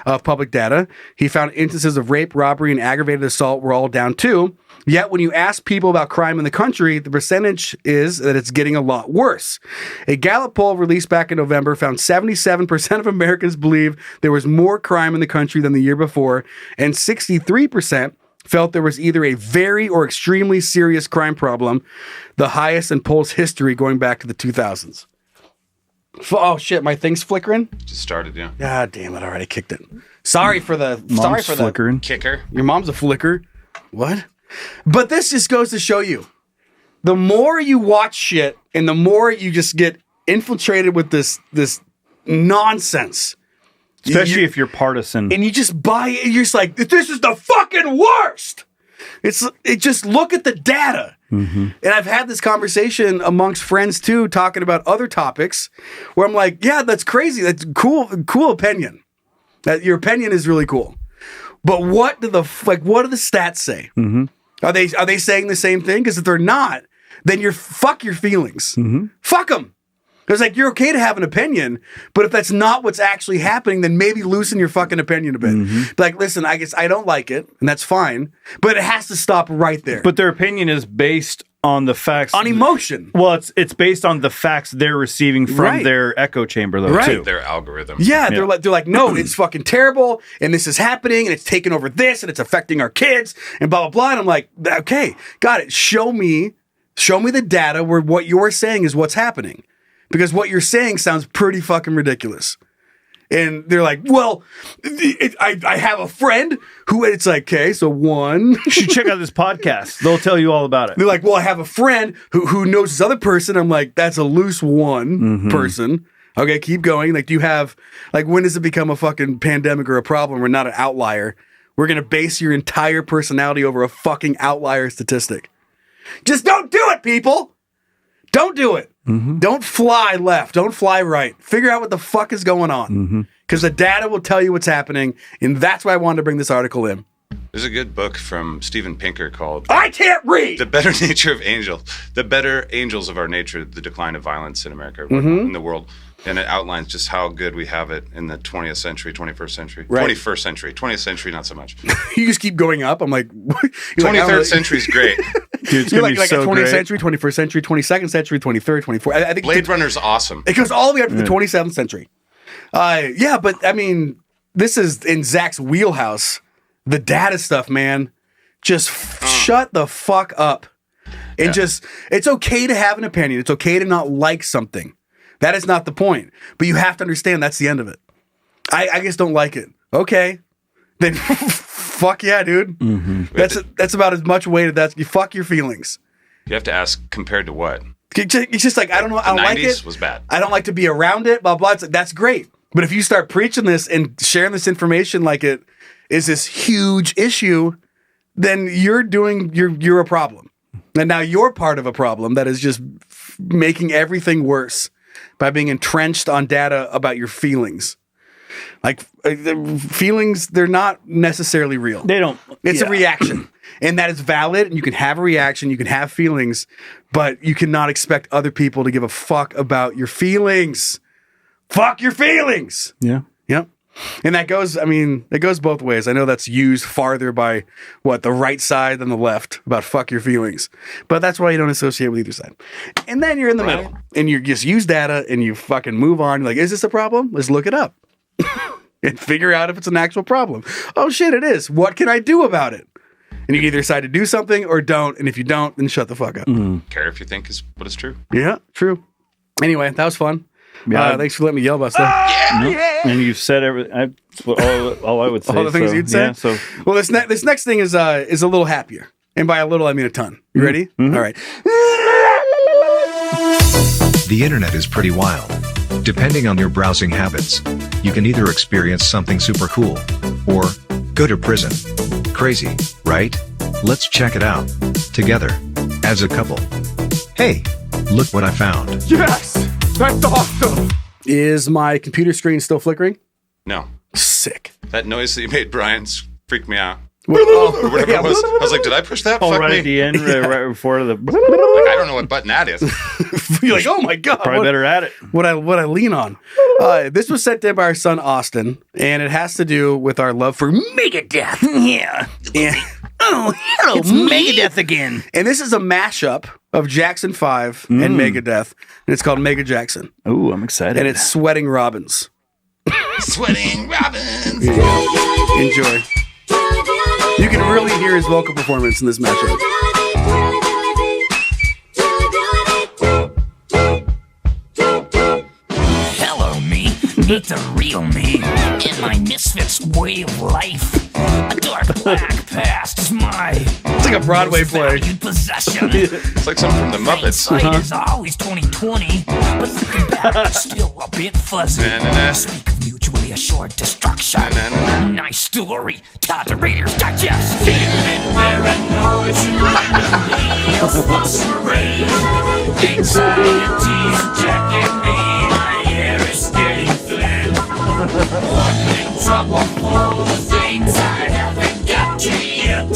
[SPEAKER 2] of public data, he found instances of rape, robbery, and aggravated assault were all down too. Yet when you ask people about crime in the country, the percentage is that it's getting a lot worse. A Gallup poll released back in November found 77% of Americans believe there was more crime in the country than the year before, and 63% felt there was either a very or extremely serious crime problem, the highest in polls history going back to the 2000s. Oh shit, my thing's flickering?
[SPEAKER 5] Just started, yeah.
[SPEAKER 2] God damn it, already kicked it. Sorry for the
[SPEAKER 3] flickering.
[SPEAKER 5] Kicker.
[SPEAKER 2] Your mom's a flicker. What? But this just goes to show you, the more you watch shit and the more you just get infiltrated with this nonsense.
[SPEAKER 3] Especially if you're partisan.
[SPEAKER 2] And you just buy it, you're just like, this is the fucking worst. It just look at the data. And I've had this conversation amongst friends too, talking about other topics where I'm like, yeah, that's crazy. That's cool opinion. That your opinion is really cool. But what do the stats say? Are they saying the same thing? Because if they're not, then fuck your feelings. Fuck them. Because like, you're okay to have an opinion, but if that's not what's actually happening, then maybe loosen your fucking opinion a bit. Like, listen, I guess I don't like it, and that's fine, but it has to stop right there.
[SPEAKER 3] But their opinion is based on the facts.
[SPEAKER 2] On emotion.
[SPEAKER 3] Well, it's based on the facts they're receiving from their echo chamber, though, too.
[SPEAKER 5] Their algorithm.
[SPEAKER 2] Yeah, they're like, no, it's fucking terrible, and this is happening, and it's taking over this, and it's affecting our kids, and blah, blah, blah. And I'm like, okay, got it. Show me the data where what you're saying is what's happening. Because what you're saying sounds pretty fucking ridiculous. And they're like, well, I have a friend who, it's like, okay, so one.
[SPEAKER 3] You should check out this podcast. They'll tell you all about it.
[SPEAKER 2] They're like, well, I have a friend who knows this other person. I'm like, that's a loose one person. Okay, keep going. Like, do you have, like, when does it become a fucking pandemic or a problem? We're not an outlier. We're going to base your entire personality over a fucking outlier statistic. Just don't do it, people. Don't do it. Don't fly left. Don't fly right. Figure out what the fuck is going on. Because the data will tell you what's happening. And that's why I wanted to bring this article in.
[SPEAKER 5] There's a good book from Steven Pinker called
[SPEAKER 2] I Can't Read!
[SPEAKER 5] The Better Nature of Angels. The Better Angels of Our Nature, The Decline of Violence in America, in the world. And it outlines just how good we have it in the 20th century, 21st century. Right. 21st century. 20th century, not so much.
[SPEAKER 2] You just keep going up. I'm like...
[SPEAKER 5] 23rd century is great.
[SPEAKER 2] Dude, it's going to be so 20th great. Century, 21st century, 22nd century, 23rd, 24th. I think
[SPEAKER 5] Blade Runner's awesome.
[SPEAKER 2] It goes all the way up to the 27th century. Yeah, but I mean, this is in Zach's wheelhouse. The data stuff, man. Just shut the fuck up. And just, it's okay to have an opinion. It's okay to not like something. That is not the point. But you have to understand that's the end of it. I just don't like it. Okay. Then fuck yeah, dude. That's about as much weight as that. You fuck your feelings.
[SPEAKER 5] You have to ask, compared to what?
[SPEAKER 2] It's just like, I don't know. I don't like it.
[SPEAKER 5] Was bad.
[SPEAKER 2] I don't like to be around it, blah, blah. It's like, that's great. But if you start preaching this and sharing this information like it is this huge issue, then you're a problem. And now you're part of a problem that is just making everything worse by being entrenched on data about your feelings. Like the feelings, they're not necessarily real.
[SPEAKER 3] They don't.
[SPEAKER 2] It's a reaction. And that is valid. And you can have a reaction. You can have feelings, but you cannot expect other people to give a fuck about your feelings. Fuck your feelings.
[SPEAKER 3] Yeah.
[SPEAKER 2] Yep. And that goes, it goes both ways. I know that's used farther by the right side than the left about fuck your feelings. But that's why you don't associate with either side. And then you're in the middle and you just use data and you fucking move on. You're like, is this a problem? Let's look it up and figure out if it's an actual problem. Oh shit, it is. What can I do about it? And you can either decide to do something or don't. And if you don't, then shut the fuck up.
[SPEAKER 5] Care if you think is what is true.
[SPEAKER 2] Yeah, true. Anyway, that was fun.
[SPEAKER 3] Yeah,
[SPEAKER 2] thanks for letting me yell about stuff.
[SPEAKER 3] And you've said everything. All I would say.
[SPEAKER 2] All the things you'd say.
[SPEAKER 3] Yeah, so
[SPEAKER 2] well, this next thing is a little happier, and by a little I mean a ton. You ready?
[SPEAKER 3] Mm-hmm.
[SPEAKER 2] All right.
[SPEAKER 12] The internet is pretty wild. Depending on your browsing habits, you can either experience something super cool or go to prison. Crazy, right? Let's check it out together as a couple. Hey, look what I found.
[SPEAKER 2] Yes, that's awesome. Is my computer screen still flickering?
[SPEAKER 5] No.
[SPEAKER 2] Sick.
[SPEAKER 5] That noise that you made, Brian, freaked me out.
[SPEAKER 2] Oh,
[SPEAKER 5] whatever it was. I was like, did I push that?
[SPEAKER 3] Oh,
[SPEAKER 5] Fuck
[SPEAKER 3] right
[SPEAKER 5] me.
[SPEAKER 3] at the end, right before the.
[SPEAKER 5] Like, I don't know what button that is.
[SPEAKER 2] You're like, oh my god,
[SPEAKER 3] probably better at it.
[SPEAKER 2] What I lean on. This was sent in by our son Austin, and it has to do with our love for Megadeth.
[SPEAKER 6] Yeah. Oh, hello, it's Megadeth again.
[SPEAKER 2] And this is a mashup of Jackson 5 and Megadeth, and it's called Mega Jackson.
[SPEAKER 3] Ooh, I'm excited.
[SPEAKER 2] And it's Sweating Robins.
[SPEAKER 5] Sweating Robins.
[SPEAKER 2] Enjoy. You can really hear his vocal performance in this mashup.
[SPEAKER 6] Hello, me. Meet the real me. In my misfits way of life. A dark black past is my.
[SPEAKER 2] It's like a Broadway play.
[SPEAKER 6] Possession.
[SPEAKER 5] It's like something from the Muppets.
[SPEAKER 6] Sight is always 20/20, but looking back, it's still a bit fuzzy. Speak of mutually assured destruction. Nice story. Todd the Raiders Digest. Feeling paranoid, anxiety's checking me. My hair is getting thin. Wanting trouble for the things I haven't got to yet. I'm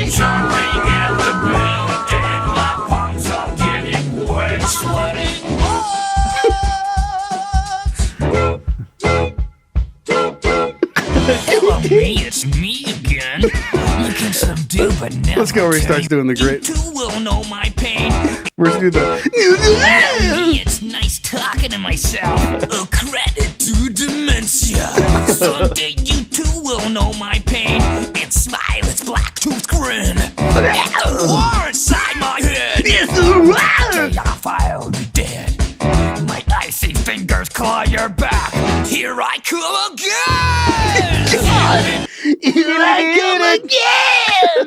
[SPEAKER 6] jumping at the brain and my palms are getting wet, sweating. Hello, me, it's me again. Looking subdued, but never.
[SPEAKER 2] Let's go where he starts doing the great.
[SPEAKER 6] You too will know my pain.
[SPEAKER 2] Where's do the?
[SPEAKER 6] Me, it's nice talking to myself. A credit to dementia. Someday you too will know my pain and smile its black tooth grin. The war inside my head. It's a war. I file you dead. My icy fingers claw your back. Here I come again. Here I come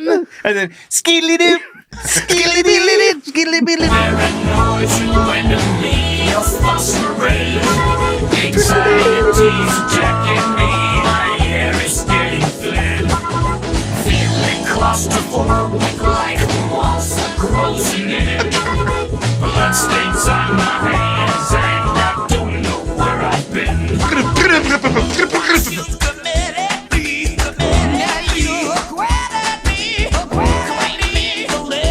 [SPEAKER 6] again.
[SPEAKER 3] And then skidly doo.
[SPEAKER 6] Skilly-dilly-dip, skilly-billy. Paranoid, you and me, a fuss parade. Anxiety's checking me, my hair is getting thin. Feeling claustrophobic like walls are closing in. Bloodstains on my hands and I don't know where I've been.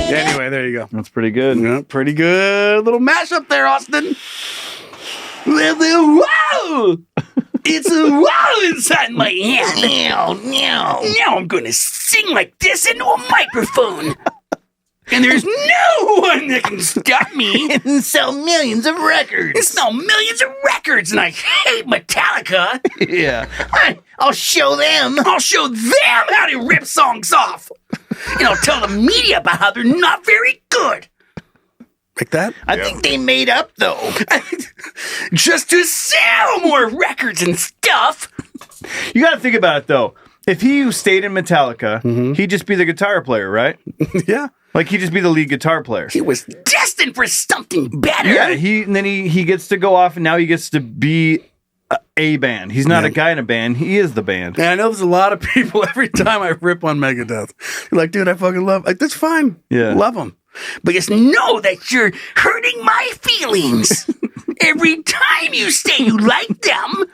[SPEAKER 2] Anyway, there you go.
[SPEAKER 3] That's pretty good.
[SPEAKER 2] Yeah, pretty good little mashup there, Austin. Whoa! It's a wow inside my head. Now I'm gonna sing like this into a microphone. And there's no one that can stop me
[SPEAKER 6] And sell millions of records.
[SPEAKER 2] and sell millions of records, and I hate Metallica.
[SPEAKER 3] Yeah.
[SPEAKER 6] I'll show them.
[SPEAKER 2] I'll show them how to rip songs off. And I'll tell the media about how they're not very good. Like that?
[SPEAKER 6] I think they made up, though.
[SPEAKER 2] Just to sell more records and stuff.
[SPEAKER 3] You got to think about it, though. If he stayed in Metallica, he'd just be the guitar player, right?
[SPEAKER 2] Yeah.
[SPEAKER 3] Like, he'd just be the lead guitar player.
[SPEAKER 2] He was destined
[SPEAKER 14] looking for something better.
[SPEAKER 3] Yeah, he gets to go off, and now he gets to be a band. He's not a guy in a band. He is the band.
[SPEAKER 2] And I know there's a lot of people every time I rip on Megadeth. You're like, dude, I fucking love. Like, that's fine.
[SPEAKER 3] Yeah,
[SPEAKER 2] love them.
[SPEAKER 14] But just know that you're hurting my feelings every time you say you like them.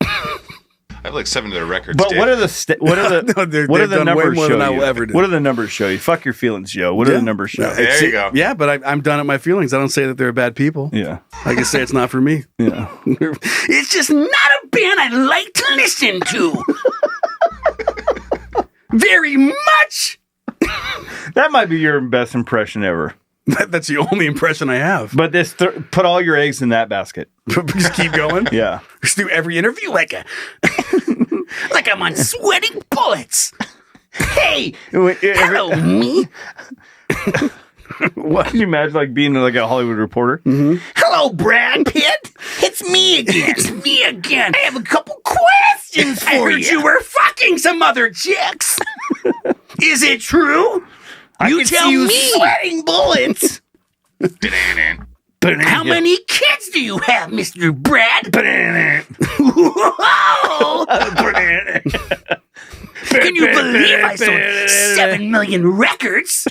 [SPEAKER 5] I have like 7 of their records.
[SPEAKER 3] But
[SPEAKER 5] Dave.
[SPEAKER 3] what are the numbers show you? What do the numbers show you? Fuck your feelings, Joe. What do the numbers show?
[SPEAKER 5] There you go.
[SPEAKER 2] Yeah, but I'm done at my feelings. I don't say that they're bad people.
[SPEAKER 3] Yeah,
[SPEAKER 2] I can say it's not for me.
[SPEAKER 3] Yeah,
[SPEAKER 14] it's just not a band I like to listen to. Very much.
[SPEAKER 3] That might be your best impression ever.
[SPEAKER 2] That's the only impression I have.
[SPEAKER 3] But this put all your eggs in that basket.
[SPEAKER 2] Just keep going.
[SPEAKER 3] Yeah.
[SPEAKER 2] Just do every interview like
[SPEAKER 14] I'm on sweating bullets. Hey, hello, me.
[SPEAKER 3] What can you imagine, like being like a Hollywood reporter?
[SPEAKER 2] Mm-hmm.
[SPEAKER 14] Hello, Brad Pitt. It's me again. It's me again. I have a couple questions for you. I heard you were fucking some other chicks. Is it true? You tell me. Sweating bullets. How many kids do you have, Mr. Brad? Whoa! Can you believe I sold 7 million records?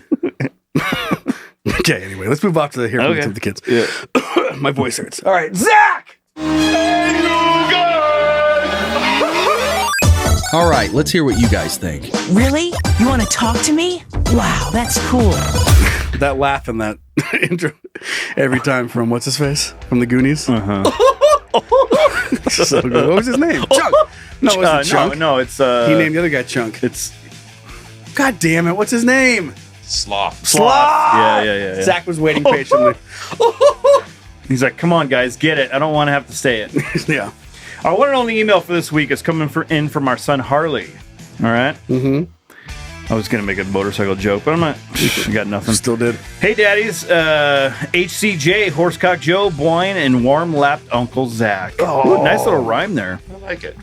[SPEAKER 2] Okay, anyway, let's move off to the kids.
[SPEAKER 3] Yeah.
[SPEAKER 2] My voice hurts. All right, Zach!
[SPEAKER 15] All right, let's hear what you guys think.
[SPEAKER 16] Really? You want to talk to me? Wow, that's cool.
[SPEAKER 2] That laugh in that intro every time from what's his face? From the Goonies?
[SPEAKER 3] Uh-huh.
[SPEAKER 2] So good. What was his name? Chunk. No, it wasn't Chunk.
[SPEAKER 3] No, it's...
[SPEAKER 2] he named the other guy Chunk.
[SPEAKER 3] It's...
[SPEAKER 2] God damn it, what's his name?
[SPEAKER 5] Sloth.
[SPEAKER 3] Yeah.
[SPEAKER 2] Zach was waiting patiently.
[SPEAKER 3] He's like, come on, guys, get it. I don't want to have to say it.
[SPEAKER 2] Yeah.
[SPEAKER 3] Our one and only email for this week is coming in from our son, Harley. All right?
[SPEAKER 2] Mm-hmm.
[SPEAKER 3] I was going to make a motorcycle joke, but I'm not. I got nothing.
[SPEAKER 2] Still did.
[SPEAKER 3] Hey, daddies. HCJ, Horsecock Joe, Boyne, and warm-lapped Uncle Zach. Oh, nice little rhyme there.
[SPEAKER 5] I like it.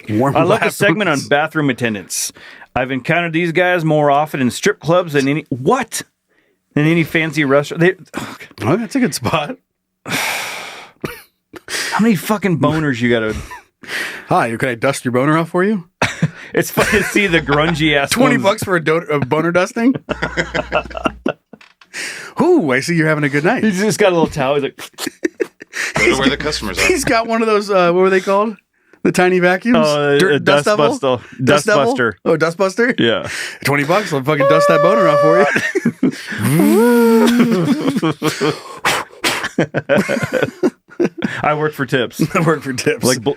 [SPEAKER 3] I love the segment on bathroom attendants. I've encountered these guys more often in strip clubs than any fancy restaurant.
[SPEAKER 2] Oh, that's a good spot.
[SPEAKER 3] How many fucking boners you got to...
[SPEAKER 2] Hi, can I dust your boner off for you?
[SPEAKER 3] It's fun to see the grungy ass
[SPEAKER 2] $20 for a boner dusting? Ooh, I see you're having a good night.
[SPEAKER 3] He's just got a little towel. He's like...
[SPEAKER 5] Go to where the customers are.
[SPEAKER 2] He's got one of those, what were they called? The tiny vacuums?
[SPEAKER 3] Dust Buster.
[SPEAKER 2] Oh, Dust Buster?
[SPEAKER 3] Yeah.
[SPEAKER 2] $20, I'll fucking dust that boner off
[SPEAKER 3] for you. I work for tips.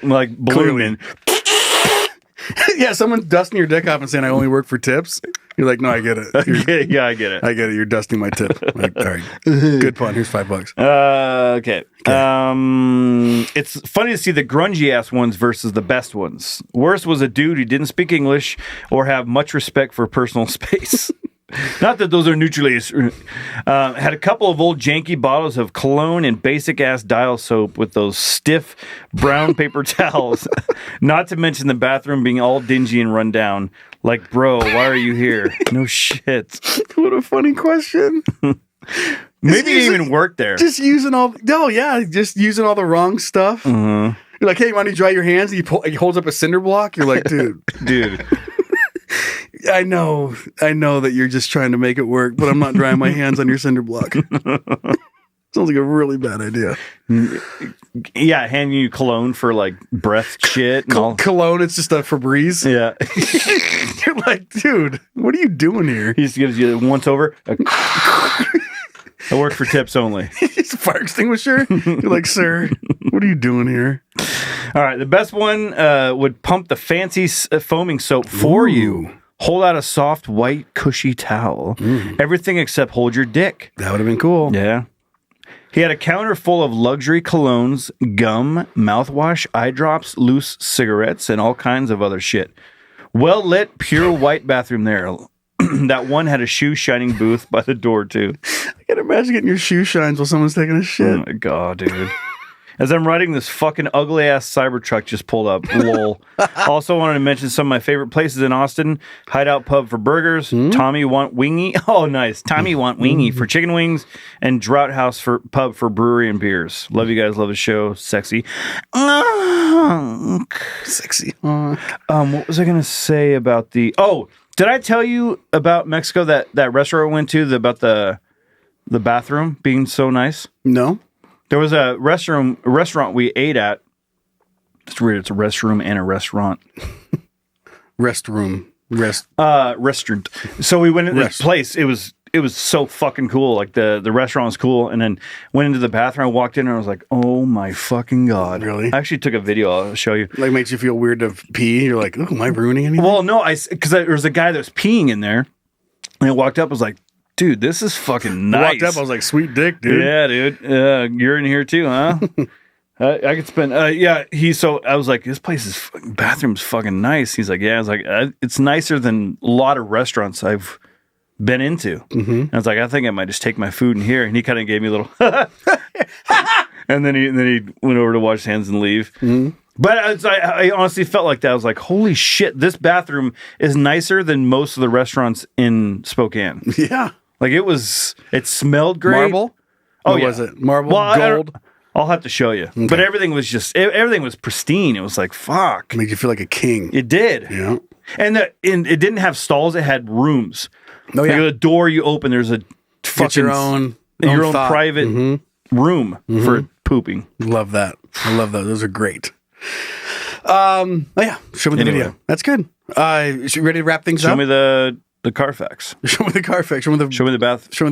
[SPEAKER 3] Like ballooning.
[SPEAKER 2] Yeah, someone's dusting your dick off and saying, I only work for tips. You're like, no, I get it.
[SPEAKER 3] I get it.
[SPEAKER 2] I get it. You're dusting my tip. Like, all right. Good pun. Here's $5.
[SPEAKER 3] Okay. It's funny to see the grungy ass ones versus the best ones. Worst was a dude who didn't speak English or have much respect for personal space. Not that those are mutually... had a couple of old janky bottles of cologne and basic-ass dial soap with those stiff brown paper towels. Not to mention the bathroom being all dingy and run down. Like, bro, why are you here? No shit.
[SPEAKER 2] What a funny question.
[SPEAKER 3] Maybe you even work there.
[SPEAKER 2] Just using all... Oh, yeah, just using all the wrong stuff.
[SPEAKER 3] Mm-hmm.
[SPEAKER 2] You're like, hey, why don't you dry your hands? And he holds up a cinder block. You're like, dude.
[SPEAKER 3] Dude.
[SPEAKER 2] I know that you're just trying to make it work, but I'm not drying my hands on your cinder block. Sounds like a really bad idea.
[SPEAKER 3] Yeah, handing you cologne for like breath shit. And all.
[SPEAKER 2] Cologne, it's just a Febreze.
[SPEAKER 3] Yeah.
[SPEAKER 2] You're like, dude, what are you doing here?
[SPEAKER 3] He just gives you once over. I work for tips only.
[SPEAKER 2] It's a fire extinguisher. You're like, sir, what are you doing here?
[SPEAKER 3] All right, the best one would pump the fancy foaming soap for you. Hold out a soft, white, cushy towel. Everything except hold your dick.
[SPEAKER 2] That would have been cool.
[SPEAKER 3] Yeah. He had a counter full of luxury colognes, gum, mouthwash, eye drops, loose cigarettes, and all kinds of other shit. Well lit, pure white bathroom there. That one had a shoe shining booth by the door, too.
[SPEAKER 2] I can imagine getting your shoe shines while someone's taking a shit.
[SPEAKER 3] Oh, my God, dude. As I'm riding, this fucking ugly ass Cybertruck just pulled up. Lol. Also wanted to mention some of my favorite places in Austin: Hideout Pub for burgers, Tommy Want Wingy. Oh, nice. Tommy Want Wingy for chicken wings, and Drought House for pub for brewery and beers. Love you guys. Love the show. Sexy.
[SPEAKER 2] Sexy.
[SPEAKER 3] What was I gonna say about the? Oh, did I tell you about Mexico? That restaurant I went to about the bathroom being so nice?
[SPEAKER 2] No.
[SPEAKER 3] There was a restaurant we ate at. It's weird. It's a restroom and a restaurant.
[SPEAKER 2] Restaurant.
[SPEAKER 3] So we went into this place. It was so fucking cool. Like the restaurant was cool, and then went into the bathroom. I walked in and I was like, "Oh my fucking god!"
[SPEAKER 2] Really?
[SPEAKER 3] I actually took a video. I'll show you.
[SPEAKER 2] Like makes you feel weird to pee. You're like, "Oh, am I ruining anything?"
[SPEAKER 3] Well, no, because there was a guy that was peeing in there, and I walked up. I was like, "Dude, this is fucking nice."
[SPEAKER 2] I walked up. I was like, "Sweet dick, dude."
[SPEAKER 3] Yeah, dude. You're in here too, huh? I could spend. So I was like, "This bathroom's fucking nice." He's like, "Yeah." I was like, "It's nicer than a lot of restaurants I've been into." And I was like, "I think I might just take my food in here." And he kind of gave me a little, and then he went over to wash his hands and leave. But I honestly felt like that. I was like, "Holy shit! This bathroom is nicer than most of the restaurants in Spokane."
[SPEAKER 2] Yeah.
[SPEAKER 3] Like it smelled great.
[SPEAKER 2] Marble?
[SPEAKER 3] Oh,
[SPEAKER 2] what was it? Marble? Gold?
[SPEAKER 3] I'll have to show you. Okay. But everything was pristine. It was like, fuck.
[SPEAKER 2] Made you feel like a king.
[SPEAKER 3] It did.
[SPEAKER 2] Yeah.
[SPEAKER 3] And it didn't have stalls. It had rooms.
[SPEAKER 2] Oh, yeah.
[SPEAKER 3] Like the door you open, there's a fucking
[SPEAKER 2] your own
[SPEAKER 3] private room for pooping.
[SPEAKER 2] Love that. I love that. Those are great. Show me the video. That's good. You ready to wrap things up?
[SPEAKER 3] Show me the Carfax.
[SPEAKER 2] Show me the Carfax. Show me the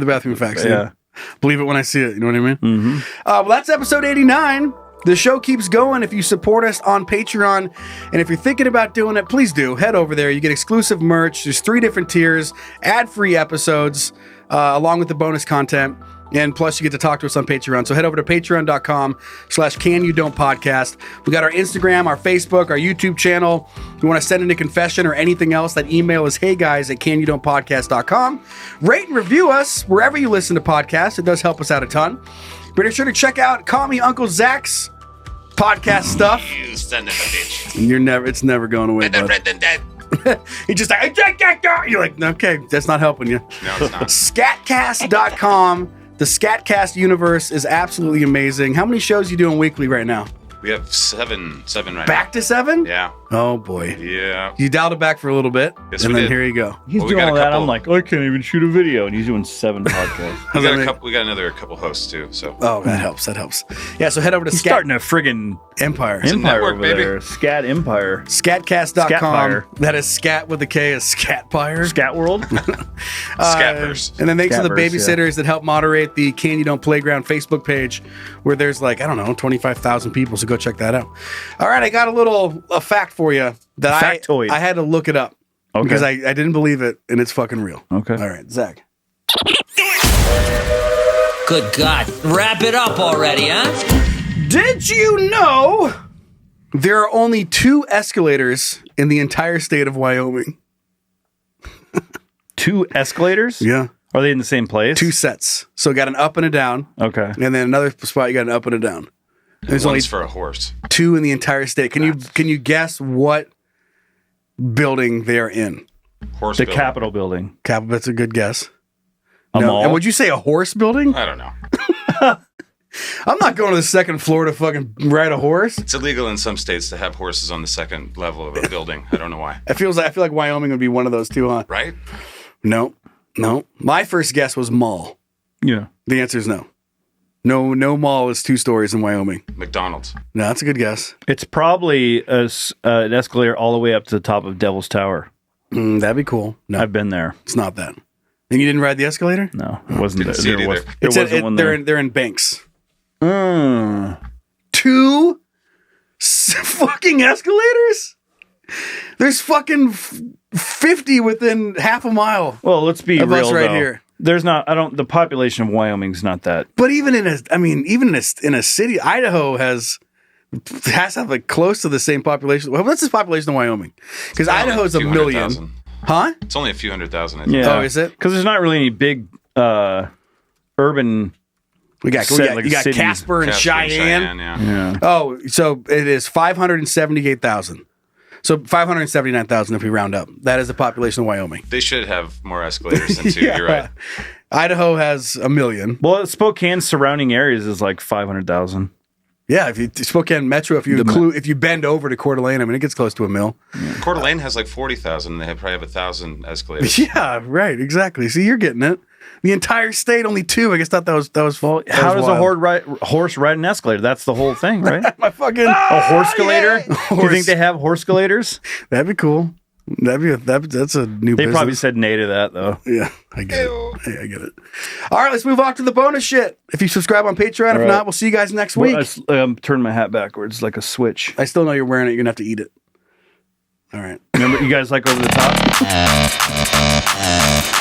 [SPEAKER 2] bathroom facts.
[SPEAKER 3] Yeah.
[SPEAKER 2] Believe it when I see it. You know what I mean?
[SPEAKER 3] Mm-hmm.
[SPEAKER 2] Well, that's episode 89. The show keeps going if you support us on Patreon. And if you're thinking about doing it, please do. Head over there. You get exclusive merch. There's 3 different tiers, ad-free episodes, along with the bonus content. And plus, you get to talk to us on Patreon. So head over to patreon.com/canyoudon'tpodcast. We got our Instagram, our Facebook, our YouTube channel. If you want to send in a confession or anything else, that email is heyguys@canyoudon'tpodcast.com. Rate and review us wherever you listen to podcasts. It does help us out a ton. Be sure to check out Call Me Uncle Zach's podcast stuff.
[SPEAKER 5] You son of a bitch.
[SPEAKER 2] It's never going away, bud. He just like, you're like, okay, that's not helping you.
[SPEAKER 5] No, it's not.
[SPEAKER 2] Scatcast.com. The Scatcast universe is absolutely amazing. How many shows are you doing weekly right now?
[SPEAKER 5] We have seven right now.
[SPEAKER 2] Back to 7?
[SPEAKER 5] Yeah.
[SPEAKER 2] Oh, boy.
[SPEAKER 5] Yeah.
[SPEAKER 2] You dialed it back for a little bit,
[SPEAKER 5] yes,
[SPEAKER 2] and
[SPEAKER 5] we
[SPEAKER 2] then
[SPEAKER 5] did.
[SPEAKER 2] here you go.
[SPEAKER 3] He's doing all that. I'm like, I can't even shoot a video, and he's doing 7 podcasts.
[SPEAKER 5] We got another couple hosts, too. So.
[SPEAKER 2] Oh, that helps. Yeah, so head over to
[SPEAKER 3] starting a friggin'
[SPEAKER 2] empire.
[SPEAKER 3] Empire
[SPEAKER 5] network,
[SPEAKER 3] over
[SPEAKER 5] baby.
[SPEAKER 3] there. Scat Empire.
[SPEAKER 2] Scatcast.com.
[SPEAKER 3] Scatfire.
[SPEAKER 2] That is scat with a K is Scatpire.
[SPEAKER 3] Scat World.
[SPEAKER 5] Scatverse.
[SPEAKER 2] And then thanks to the
[SPEAKER 3] Scatverse,
[SPEAKER 2] babysitters that help moderate the Can You Don't Playground Facebook page, where there's 25,000 people, so go check that out. All right, I got a fact for you that I had to look it up because I didn't believe it, and it's fucking real.
[SPEAKER 3] Okay.
[SPEAKER 2] All right, Zach.
[SPEAKER 6] Good God. Wrap it up already, huh?
[SPEAKER 2] Did you know there are only 2 escalators in the entire state of Wyoming?
[SPEAKER 3] 2 escalators?
[SPEAKER 2] Yeah.
[SPEAKER 3] Are they in the same place?
[SPEAKER 2] 2 sets. So got an up and a down.
[SPEAKER 3] Okay.
[SPEAKER 2] And then another spot you got an up and a down. There's only
[SPEAKER 5] for a horse.
[SPEAKER 2] 2 in the entire state. Can you guess what building they are in?
[SPEAKER 5] Horse
[SPEAKER 3] the
[SPEAKER 5] building.
[SPEAKER 3] Capitol building.
[SPEAKER 2] That's a good guess.
[SPEAKER 3] A mall?
[SPEAKER 2] And would you say a horse building?
[SPEAKER 5] I don't know.
[SPEAKER 2] I'm not going to the second floor to fucking ride a horse.
[SPEAKER 5] It's illegal in some states to have horses on the second level of a building. I don't know why.
[SPEAKER 2] I feel like Wyoming would be one of those 2, huh?
[SPEAKER 5] Right?
[SPEAKER 2] No. My first guess was mall.
[SPEAKER 3] Yeah.
[SPEAKER 2] The answer is no. No mall is 2 stories in Wyoming.
[SPEAKER 5] McDonald's.
[SPEAKER 2] No, that's a good guess.
[SPEAKER 3] It's probably an escalator all the way up to the top of Devil's Tower.
[SPEAKER 2] That'd be cool. No,
[SPEAKER 3] I've been there.
[SPEAKER 2] It's not that. And you didn't ride the escalator?
[SPEAKER 3] No, it wasn't.
[SPEAKER 5] Didn't see it either.
[SPEAKER 3] There wasn't one there.
[SPEAKER 2] They're in banks.
[SPEAKER 3] 2
[SPEAKER 2] fucking escalators? There's fucking 50 within half a mile.
[SPEAKER 3] Well, let's be real
[SPEAKER 2] us right
[SPEAKER 3] though.
[SPEAKER 2] here.
[SPEAKER 3] There's not. The population of Wyoming's not that.
[SPEAKER 2] But even in a city, Idaho has to have close to the same population. Well, what's the population of Wyoming? Because Idaho's a million.
[SPEAKER 5] 000.
[SPEAKER 2] Huh?
[SPEAKER 5] It's only a few 100,000. I think.
[SPEAKER 3] Yeah.
[SPEAKER 2] Oh, is it?
[SPEAKER 3] Because there's not really any big urban
[SPEAKER 2] You got Casper and Cheyenne.
[SPEAKER 3] Yeah.
[SPEAKER 2] Oh, so it is 578,000. So 579,000 if we round up. That is the population of Wyoming.
[SPEAKER 5] They should have more escalators than two. You're right.
[SPEAKER 2] Idaho has 1 million.
[SPEAKER 3] Well, Spokane surrounding areas is like 500,000.
[SPEAKER 2] Yeah, if you Spokane Metro, if you bend over to Coeur d'Alene, I mean, it gets close to 1 mil.
[SPEAKER 5] Yeah. Coeur d'Alene has like 40,000. They probably have 1,000 escalators.
[SPEAKER 2] Yeah, right, exactly. See, you're getting it. The entire state, only 2. I guess that was. Well,
[SPEAKER 3] how does a horse ride an escalator? That's the whole thing, right?
[SPEAKER 2] My fucking
[SPEAKER 3] a horse-calator. Do you think they have horse-calators?
[SPEAKER 2] That'd be cool. That's a new.
[SPEAKER 3] They
[SPEAKER 2] business.
[SPEAKER 3] probably said nay to that though.
[SPEAKER 2] Yeah, I get it. Hey, I get it. All right, let's move on to the bonus shit. If you subscribe on Patreon, if not, we'll see you guys next week.
[SPEAKER 3] I'm turning my hat backwards like a switch.
[SPEAKER 2] I still know you're wearing it. You're gonna have to eat it. All right.
[SPEAKER 3] Remember, you guys like over the top.